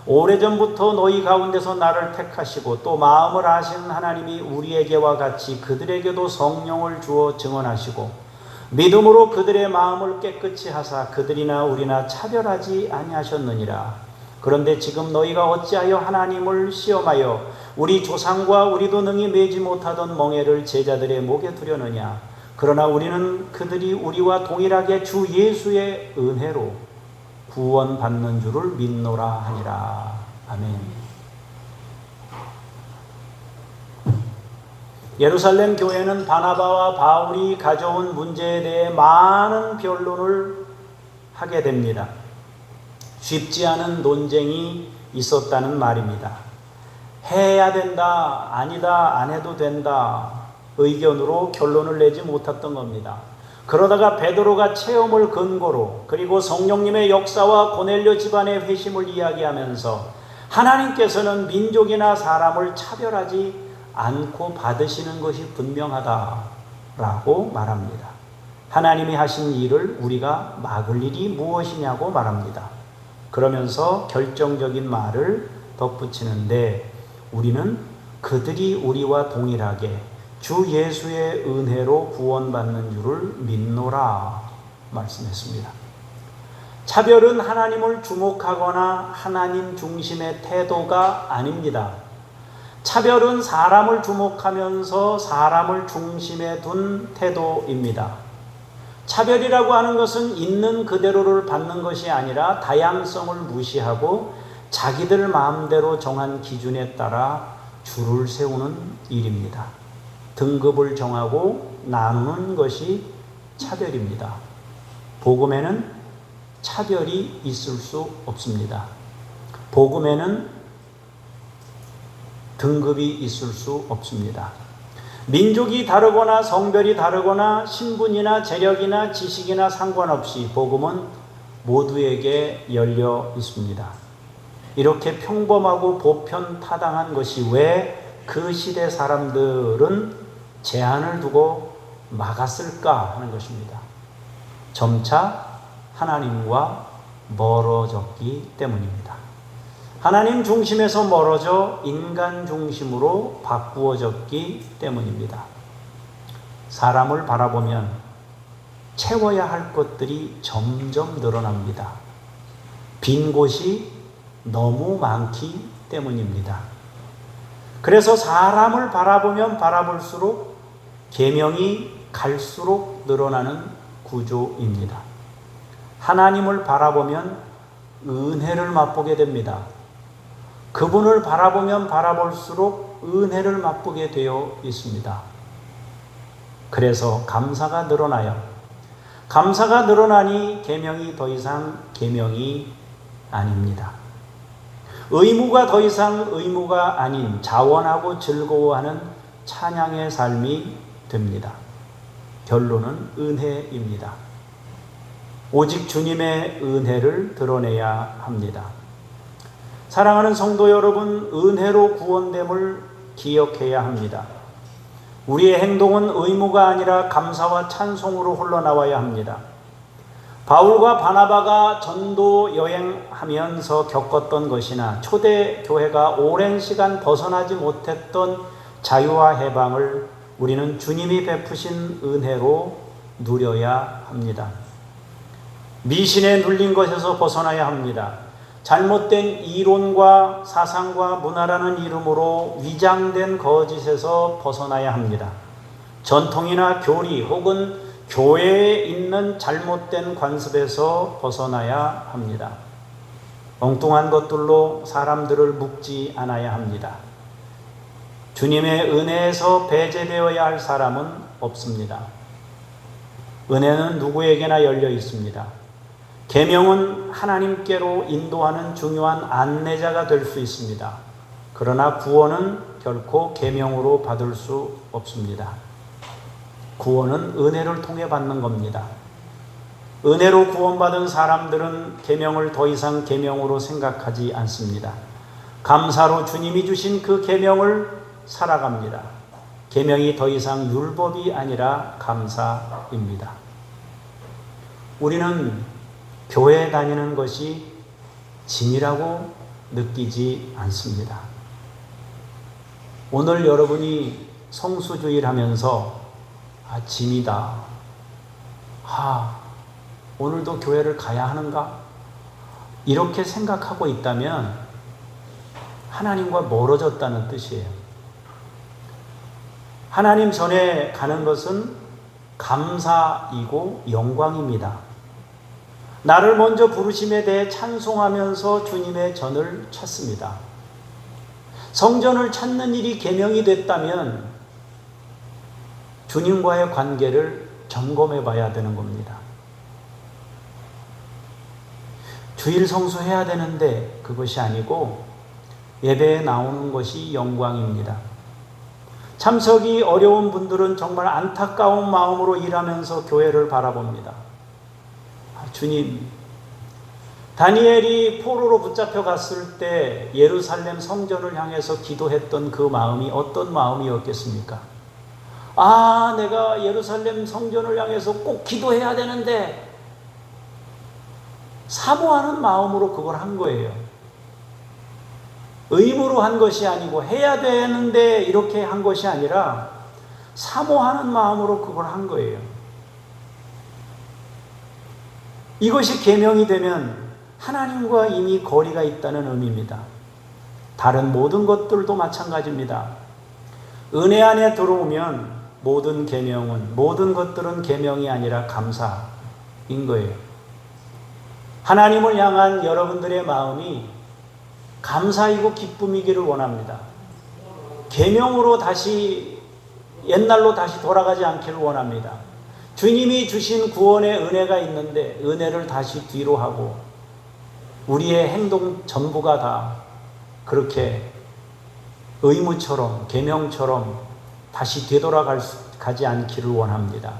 오래전부터 너희 가운데서 나를 택하시고 또 마음을 아신 하나님이 우리에게와 같이 그들에게도 성령을 주어 증언하시고 믿음으로 그들의 마음을 깨끗이 하사 그들이나 우리나 차별하지 아니하셨느니라. 그런데 지금 너희가 어찌하여 하나님을 시험하여 우리 조상과 우리도 능히 매지 못하던 멍에를 제자들의 목에 두려느냐. 그러나 우리는 그들이 우리와 동일하게 주 예수의 은혜로 구원받는 줄을 믿노라 하니라. 아멘. 예루살렘 교회는 바나바와 바울이 가져온 문제에 대해 많은 변론을 하게 됩니다. 쉽지 않은 논쟁이 있었다는 말입니다. 해야 된다, 아니다, 안 해도 된다 의견으로 결론을 내지 못했던 겁니다. 그러다가 베드로가 체험을 근거로 그리고 성령님의 역사와 고넬료 집안의 회심을 이야기하면서 하나님께서는 민족이나 사람을 차별하지 않고 받으시는 것이 분명하다라고 말합니다. 하나님이 하신 일을 우리가 막을 일이 무엇이냐고 말합니다. 그러면서 결정적인 말을 덧붙이는데 우리는 그들이 우리와 동일하게 주 예수의 은혜로 구원받는 줄을 믿노라 말씀했습니다. 차별은 하나님을 주목하거나 하나님 중심의 태도가 아닙니다. 차별은 사람을 주목하면서 사람을 중심에 둔 태도입니다. 차별이라고 하는 것은 있는 그대로를 받는 것이 아니라 다양성을 무시하고 자기들 마음대로 정한 기준에 따라 줄을 세우는 일입니다. 등급을 정하고 나누는 것이 차별입니다. 복음에는 차별이 있을 수 없습니다. 복음에는 등급이 있을 수 없습니다. 민족이 다르거나 성별이 다르거나 신분이나 재력이나 지식이나 상관없이 복음은 모두에게 열려 있습니다. 이렇게 평범하고 보편타당한 것이 왜 그 시대 사람들은 제한을 두고 막았을까 하는 것입니다. 점차 하나님과 멀어졌기 때문입니다. 하나님 중심에서 멀어져 인간 중심으로 바꾸어졌기 때문입니다. 사람을 바라보면 채워야 할 것들이 점점 늘어납니다. 빈 곳이 너무 많기 때문입니다. 그래서 사람을 바라보면 바라볼수록 계명이 갈수록 늘어나는 구조입니다. 하나님을 바라보면 은혜를 맛보게 됩니다. 그분을 바라보면 바라볼수록 은혜를 맛보게 되어 있습니다. 그래서 감사가 늘어나요. 감사가 늘어나니 계명이 더 이상 계명이 아닙니다. 의무가 더 이상 의무가 아닌 자원하고 즐거워하는 찬양의 삶이 됩니다. 결론은 은혜입니다. 오직 주님의 은혜를 드러내야 합니다. 사랑하는 성도 여러분, 은혜로 구원됨을 기억해야 합니다. 우리의 행동은 의무가 아니라 감사와 찬송으로 흘러나와야 합니다. 바울과 바나바가 전도 여행하면서 겪었던 것이나 초대 교회가 오랜 시간 벗어나지 못했던 자유와 해방을 우리는 주님이 베푸신 은혜로 누려야 합니다. 미신에 눌린 것에서 벗어나야 합니다. 잘못된 이론과 사상과 문화라는 이름으로 위장된 거짓에서 벗어나야 합니다. 전통이나 교리 혹은 교회에 있는 잘못된 관습에서 벗어나야 합니다. 엉뚱한 것들로 사람들을 묶지 않아야 합니다. 주님의 은혜에서 배제되어야 할 사람은 없습니다. 은혜는 누구에게나 열려 있습니다. 계명은 하나님께로 인도하는 중요한 안내자가 될 수 있습니다. 그러나 구원은 결코 계명으로 받을 수 없습니다. 구원은 은혜를 통해 받는 겁니다. 은혜로 구원받은 사람들은 계명을 더 이상 계명으로 생각하지 않습니다. 감사로 주님이 주신 그 계명을 살아갑니다. 계명이 더 이상 율법이 아니라 감사입니다. 우리는 교회에 다니는 것이 짐이라고 느끼지 않습니다. 오늘 여러분이 성수주일 하면서 짐이다. 오늘도 교회를 가야 하는가? 이렇게 생각하고 있다면 하나님과 멀어졌다는 뜻이에요. 하나님 전에 가는 것은 감사이고 영광입니다. 나를 먼저 부르심에 대해 찬송하면서 주님의 전을 찾습니다. 성전을 찾는 일이 계명이 됐다면 주님과의 관계를 점검해 봐야 되는 겁니다. 주일 성수해야 되는데 그것이 아니고 예배에 나오는 것이 영광입니다. 참석이 어려운 분들은 정말 안타까운 마음으로 일하면서 교회를 바라봅니다. 주님, 다니엘이 포로로 붙잡혀 갔을 때 예루살렘 성전을 향해서 기도했던 그 마음이 어떤 마음이었겠습니까? 내가 예루살렘 성전을 향해서 꼭 기도해야 되는데 사모하는 마음으로 그걸 한 거예요. 의무로 한 것이 아니고 해야 되는데 이렇게 한 것이 아니라 사모하는 마음으로 그걸 한 거예요. 이것이 계명이 되면 하나님과 이미 거리가 있다는 의미입니다. 다른 모든 것들도 마찬가지입니다. 은혜 안에 들어오면 모든 계명은, 모든 것들은 계명이 아니라 감사인 거예요. 하나님을 향한 여러분들의 마음이 감사이고 기쁨이기를 원합니다. 계명으로 다시 옛날로 다시 돌아가지 않기를 원합니다. 주님이 주신 구원의 은혜가 있는데 은혜를 다시 뒤로 하고 우리의 행동 전부가 다 그렇게 의무처럼 계명처럼 다시 되돌아가지 않기를 원합니다.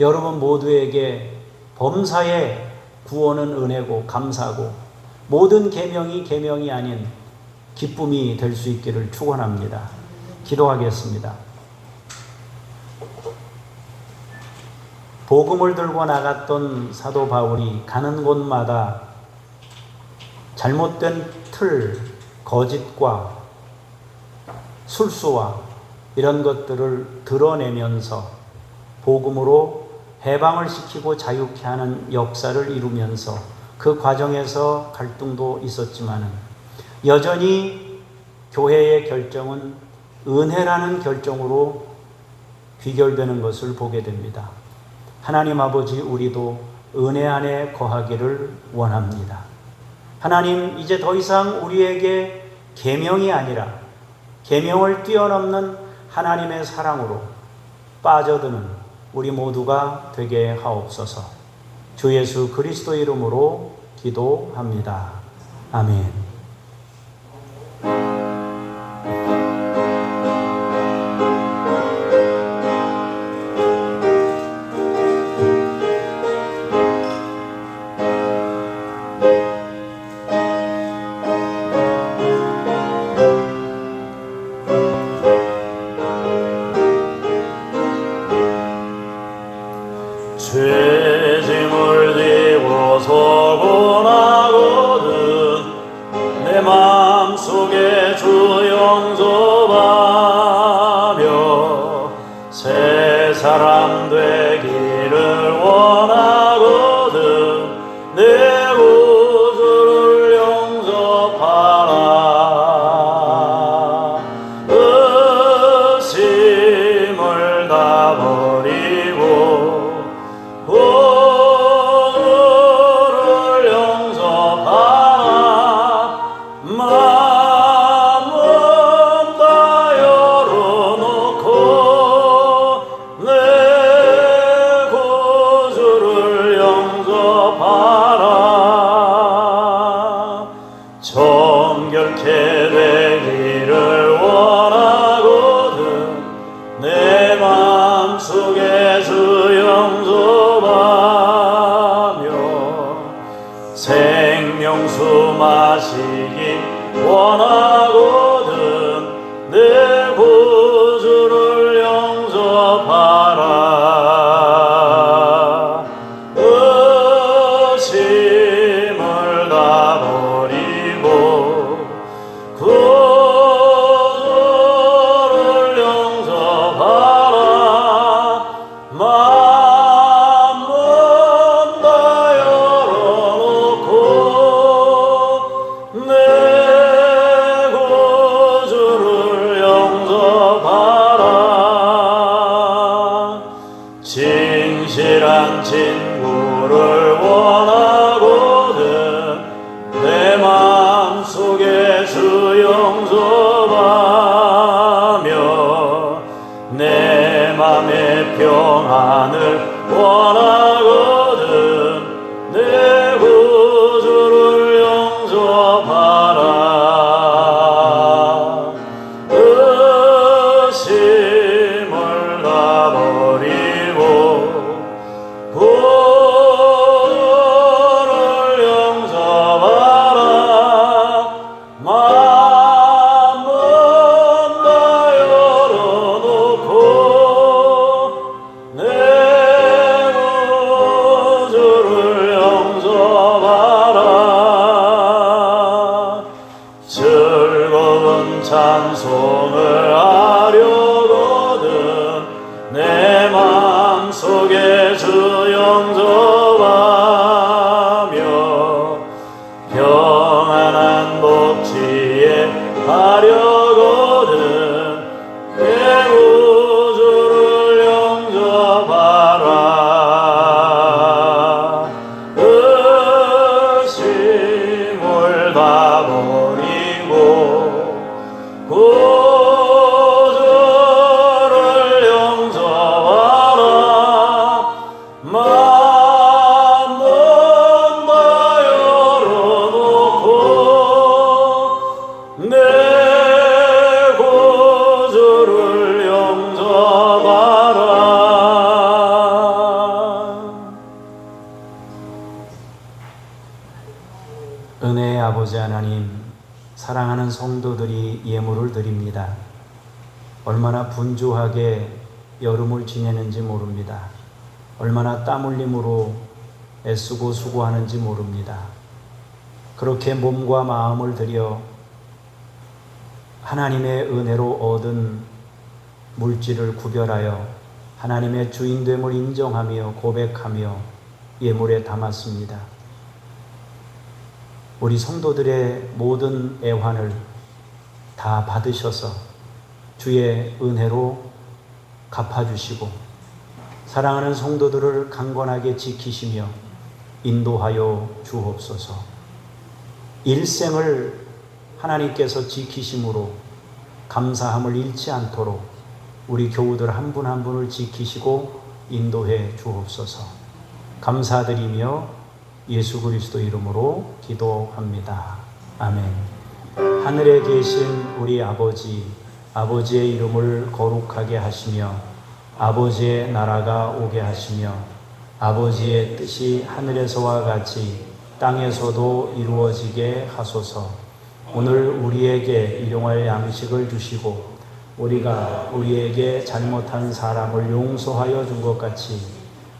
여러분 모두에게 범사의 구원은 은혜고 감사고 모든 계명이 아닌 기쁨이 될 수 있기를 축원합니다. 기도하겠습니다. 복음을 들고 나갔던 사도 바울이 가는 곳마다 잘못된 틀, 거짓과 술수와 이런 것들을 드러내면서 복음으로 해방을 시키고 자유케 하는 역사를 이루면서 그 과정에서 갈등도 있었지만 여전히 교회의 결정은 은혜라는 결정으로 귀결되는 것을 보게 됩니다. 하나님 아버지, 우리도 은혜 안에 거하기를 원합니다. 하나님, 이제 더 이상 우리에게 계명이 아니라 계명을 뛰어넘는 하나님의 사랑으로 빠져드는 우리 모두가 되게 하옵소서. 주 예수 그리스도 이름으로 기도합니다. 아멘. 죄짐을 지고 서곤하거든 내 마음속에 주 영접하며 새 사람 되기를 원하거든 내 구주를 영접하라. 의심을 다 버리고 구주를 영접하라. 마음은 다 열어놓고 내 구주를 영접하라. 정결케 되기를 원하거든 내 마음속에 주 영접하며 생명수 마시기 원하거든 내 구주를 영접하라. 의심을 다 버리고 구주를 영접하라. 마음은 다 열어놓고 내 구주를 영접하라. 진실한 친구를 원하거든 내 마음속에 주 영접하며 내 맘의 평안을 원하거든 내 구주를 영접하라. 의심을 다 버리고 구주를 영접하라. 마음은 다 열어놓고 내 구주를 영접하라. 즐거운 찬송을 하려거든 내 마음속에 주 영접하며 평안한 복지에 가려거든 내 구주를 영접하라. 의심을 다 버리고 하나님, 사랑하는 성도들이 예물을 드립니다. 얼마나 분주하게 여름을 지내는지 모릅니다. 얼마나 땀 흘림으로 애쓰고 수고하는지 모릅니다. 그렇게 몸과 마음을 들여 하나님의 은혜로 얻은 물질을 구별하여 하나님의 주인됨을 인정하며 고백하며 예물에 담았습니다. 우리 성도들의 모든 애환을 다 받으셔서 주의 은혜로 갚아주시고 사랑하는 성도들을 강건하게 지키시며 인도하여 주옵소서. 일생을 하나님께서 지키심으로 감사함을 잃지 않도록 우리 교우들 한 분 한 분을 지키시고 인도해 주옵소서. 감사드리며 예수 그리스도 이름으로 기도합니다. 아멘. 하늘에 계신 우리 아버지, 아버지의 이름을 거룩하게 하시며 아버지의 나라가 오게 하시며 아버지의 뜻이 하늘에서와 같이 땅에서도 이루어지게 하소서. 오늘 우리에게 일용할 양식을 주시고 우리가 우리에게 잘못한 사람을 용서하여 준 것 같이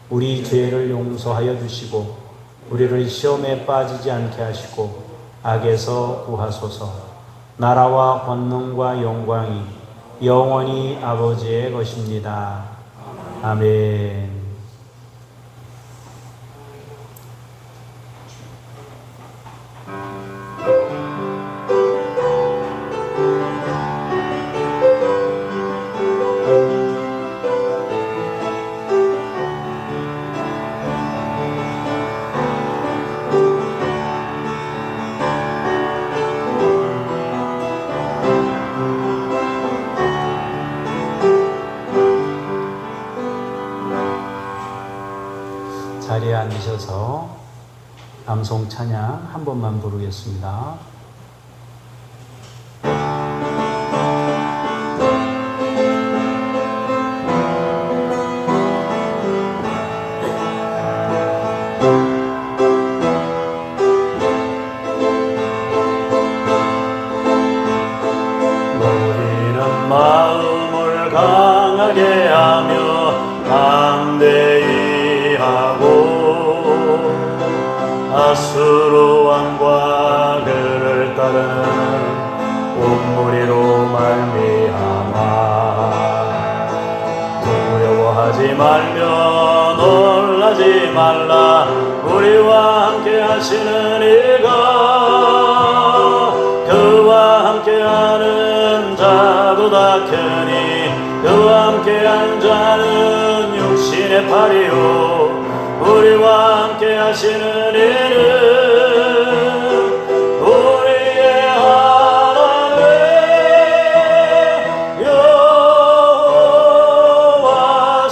우리 죄를 용서하여 주시고 우리를 시험에 빠지지 않게 하시고 악에서 구하소서. 나라와 권능과 영광이 영원히 아버지의 것입니다. 아멘. 자리에 앉으셔서 암송 찬양 한 번만 부르겠습니다. 우리는 마음을 강하게 하며 담대히 하고 아수르 왕과 그를 따르는 온 무리로 말미암아 두려워하지 말며 놀라지 말라. 우리와 함께 하시는 이가 그와 함께하는 자보다 크니 그와 함께한 자는 육신의 팔이요 우리와 함께 하시는 이는 우리의 하나님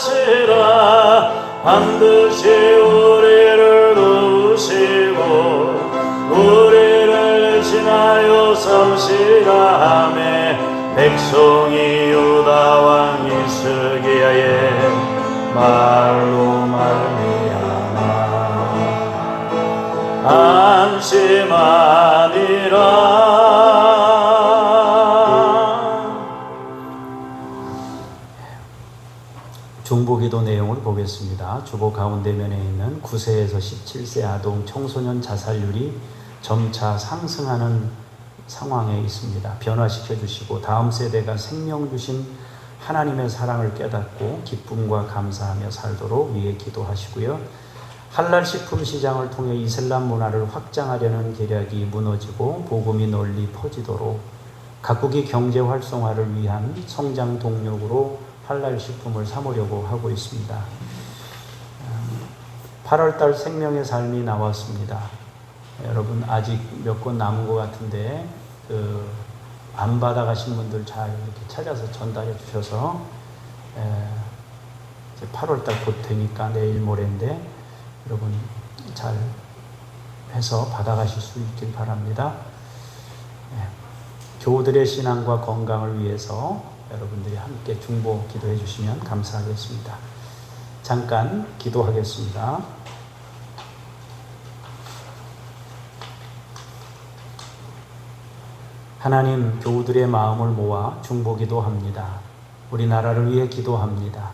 여호와시라. 반드시 우리를 도우시고 우리를 지나여 싸우시라 하매 백성이 유다 왕 히스기야의 말로 말미암아 안심하니라. 중보기도 내용을 보겠습니다. 주보 가운데면에 있는 9세에서 17세 아동 청소년 자살률이 점차 상승하는 상황에 있습니다. 변화시켜 주시고 다음 세대가 생명 주신 하나님의 사랑을 깨닫고 기쁨과 감사하며 살도록 위해 기도하시고요. 할랄 식품 시장을 통해 이슬람 문화를 확장하려는 계략이 무너지고 복음이 널리 퍼지도록 각국의 경제 활성화를 위한 성장 동력으로 할랄 식품을 삼으려고 하고 있습니다. 8월달 생명의 삶이 나왔습니다. 여러분 아직 몇 권 남은 것 같은데 안 받아가신 분들 잘 이렇게 찾아서 전달해 주셔서 이제 8월달 곧 되니까 내일 모레인데 여러분 잘 해서 받아가실 수 있길 바랍니다. 교우들의 신앙과 건강을 위해서 여러분들이 함께 중보 기도해 주시면 감사하겠습니다. 잠깐 기도하겠습니다. 하나님, 교우들의 마음을 모아 중보기도 합니다. 우리나라를 위해 기도합니다.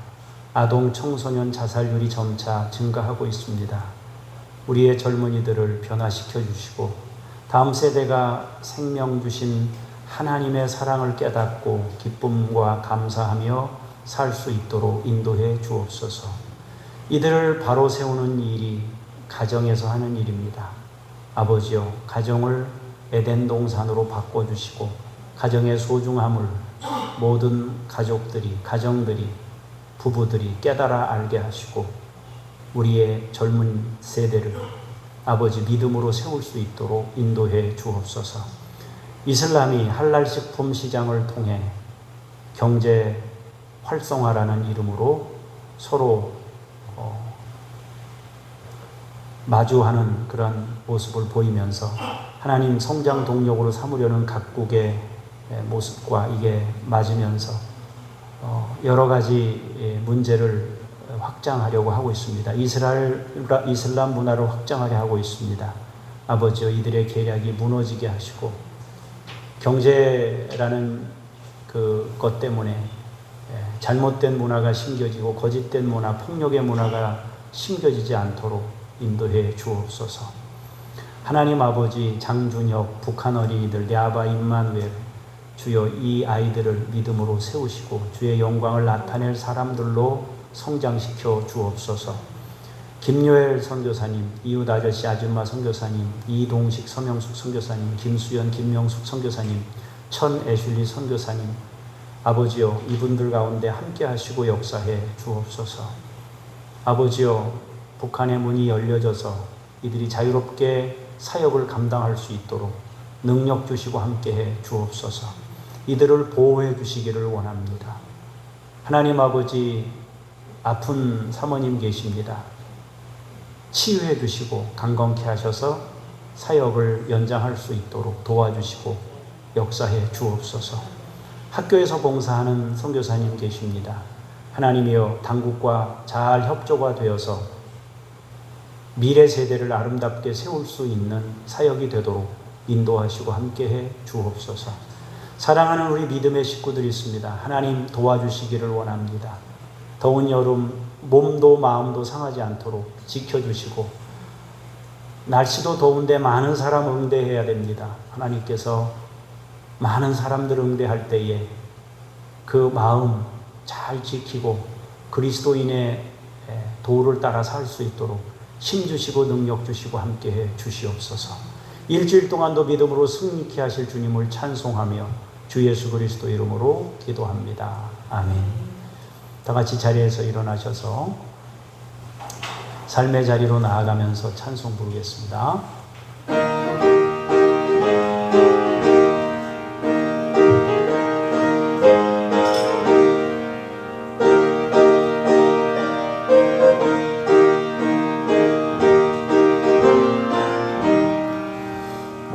아동 청소년 자살률이 점차 증가하고 있습니다. 우리의 젊은이들을 변화시켜 주시고 다음 세대가 생명 주신 하나님의 사랑을 깨닫고 기쁨과 감사하며 살 수 있도록 인도해 주옵소서. 이들을 바로 세우는 일이 가정에서 하는 일입니다. 아버지여, 가정을 에덴 동산으로 바꿔주시고 가정의 소중함을 모든 가족들이, 가정들이, 부부들이 깨달아 알게 하시고 우리의 젊은 세대를 아버지 믿음으로 세울 수 있도록 인도해 주옵소서. 이슬람이 할랄 식품 시장을 통해 경제 활성화라는 이름으로 서로 마주하는 그런 모습을 보이면서 하나님 성장 동력으로 삼으려는 각국의 모습과 이게 맞으면서 여러 가지 문제를 확장하려고 하고 있습니다. 이슬람 문화를 확장하려 하고 있습니다. 아버지여, 이들의 계략이 무너지게 하시고 경제라는 것 때문에 잘못된 문화가 심겨지고 거짓된 문화, 폭력의 문화가 심겨지지 않도록 인도해 주옵소서. 하나님 아버지, 장준혁, 북한 어린이들, 야바, 임마누엘, 주여 이 아이들을 믿음으로 세우시고 주의 영광을 나타낼 사람들로 성장시켜 주옵소서. 김요엘 선교사님, 이웃 아저씨 아줌마 선교사님, 이동식 서명숙 선교사님, 김수연 김명숙 선교사님, 천 애슐리 선교사님, 아버지여 이분들 가운데 함께 하시고 역사해 주옵소서. 아버지여, 북한의 문이 열려져서 이들이 자유롭게 사역을 감당할 수 있도록 능력 주시고 함께해 주옵소서. 이들을 보호해 주시기를 원합니다. 하나님 아버지, 아픈 사모님 계십니다. 치유해 주시고 강건케 하셔서 사역을 연장할 수 있도록 도와주시고 역사해 주옵소서. 학교에서 봉사하는 선교사님 계십니다. 하나님이여, 당국과 잘 협조가 되어서 미래 세대를 아름답게 세울 수 있는 사역이 되도록 인도하시고 함께해 주옵소서. 사랑하는 우리 믿음의 식구들이 있습니다. 하나님 도와주시기를 원합니다. 더운 여름 몸도 마음도 상하지 않도록 지켜주시고 날씨도 더운데 많은 사람 응대해야 됩니다. 하나님께서 많은 사람들 응대할 때에 그 마음 잘 지키고 그리스도인의 도를 따라 살 수 있도록 힘 주시고 능력 주시고 함께해 주시옵소서. 일주일 동안도 믿음으로 승리케 하실 주님을 찬송하며 주 예수 그리스도 이름으로 기도합니다. 아멘. 다 같이 자리에서 일어나셔서 삶의 자리로 나아가면서 찬송 부르겠습니다.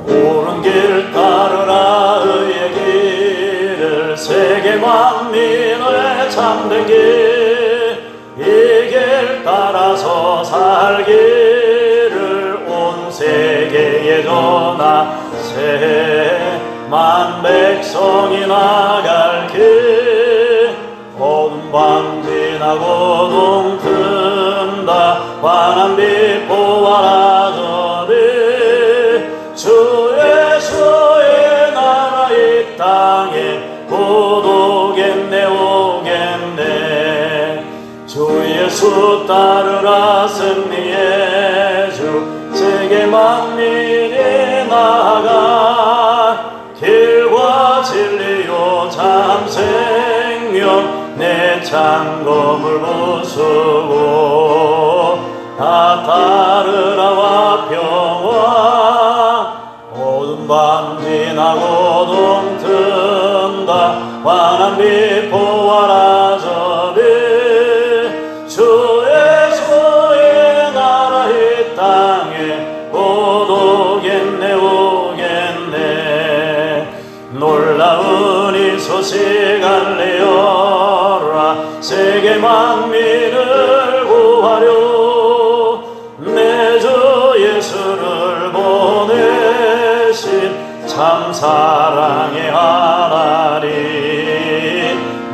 옳은 길 따르라 의의 길을 세계 만민의 참된 길 이 길 따라서 살기를 온 세계에 전하세 만 백성이 나갈 길 어둠 밤 지나고 동 튼다 환한 빛 보아라 저리 주 예수의 나라 이 땅에 곧 오겠네 오겠네 주 예수 따르라 승리의 주 세계 만민이 나아가 길과 진리요 참 생명 내 창검을 부수고 다 따르라와 평화 어둠 밤 지나고 동 튼다 환한 빛 보아라 저리 주 예수의 나라 이 땅에 곧 오겠네 오겠네 놀라운 이 소식 알리어라 세계 만민을 구하려 내 주 예수를 보내신 참 사랑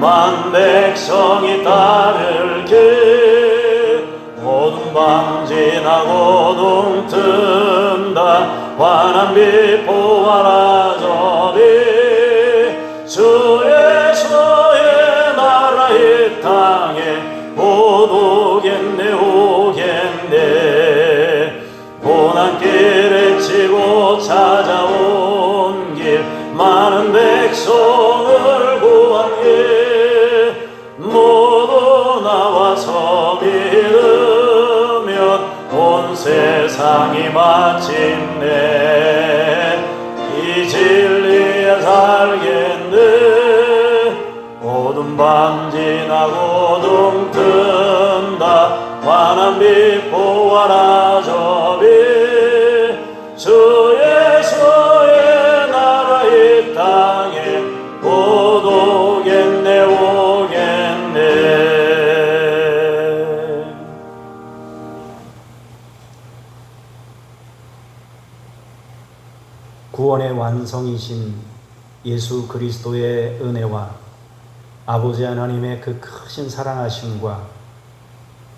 만 백성이 따를 길 어둠 밤 지나고 동튼다 환한 빛 보아라 저리 주 예수의 나라 이 땅에 곧 오겠네 오겠네 고난길에 치고 찾아온 길 많은 백성을 구한 길 모두 나와서 믿으면 온 세상이 마침내 이 진리에 살겠네 어둠 밤 지나고 동튼다 환한 빛 보아라 저비 주 예수의 나라 이 땅에 곧 오겠네 오겠네. 구원의 완성이신 예수 그리스도의 은혜와 아버지 하나님의 그 크신 사랑하심과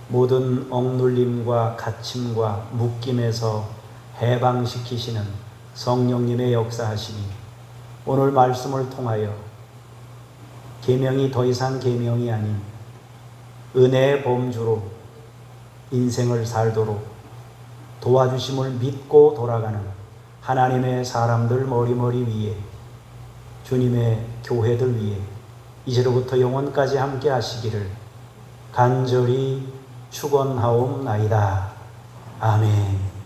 모든 억눌림과 갇힘과 묶임에서 해방시키시는 성령님의 역사하심이 오늘 말씀을 통하여 계명이 더 이상 계명이 아닌 은혜의 범주로 인생을 살도록 도와주심을 믿고 돌아가는 하나님의 사람들 머리머리 위에 주님의 교회들 위에 이제로부터 영원까지 함께 하시기를 간절히 축원하옵나이다. 아멘.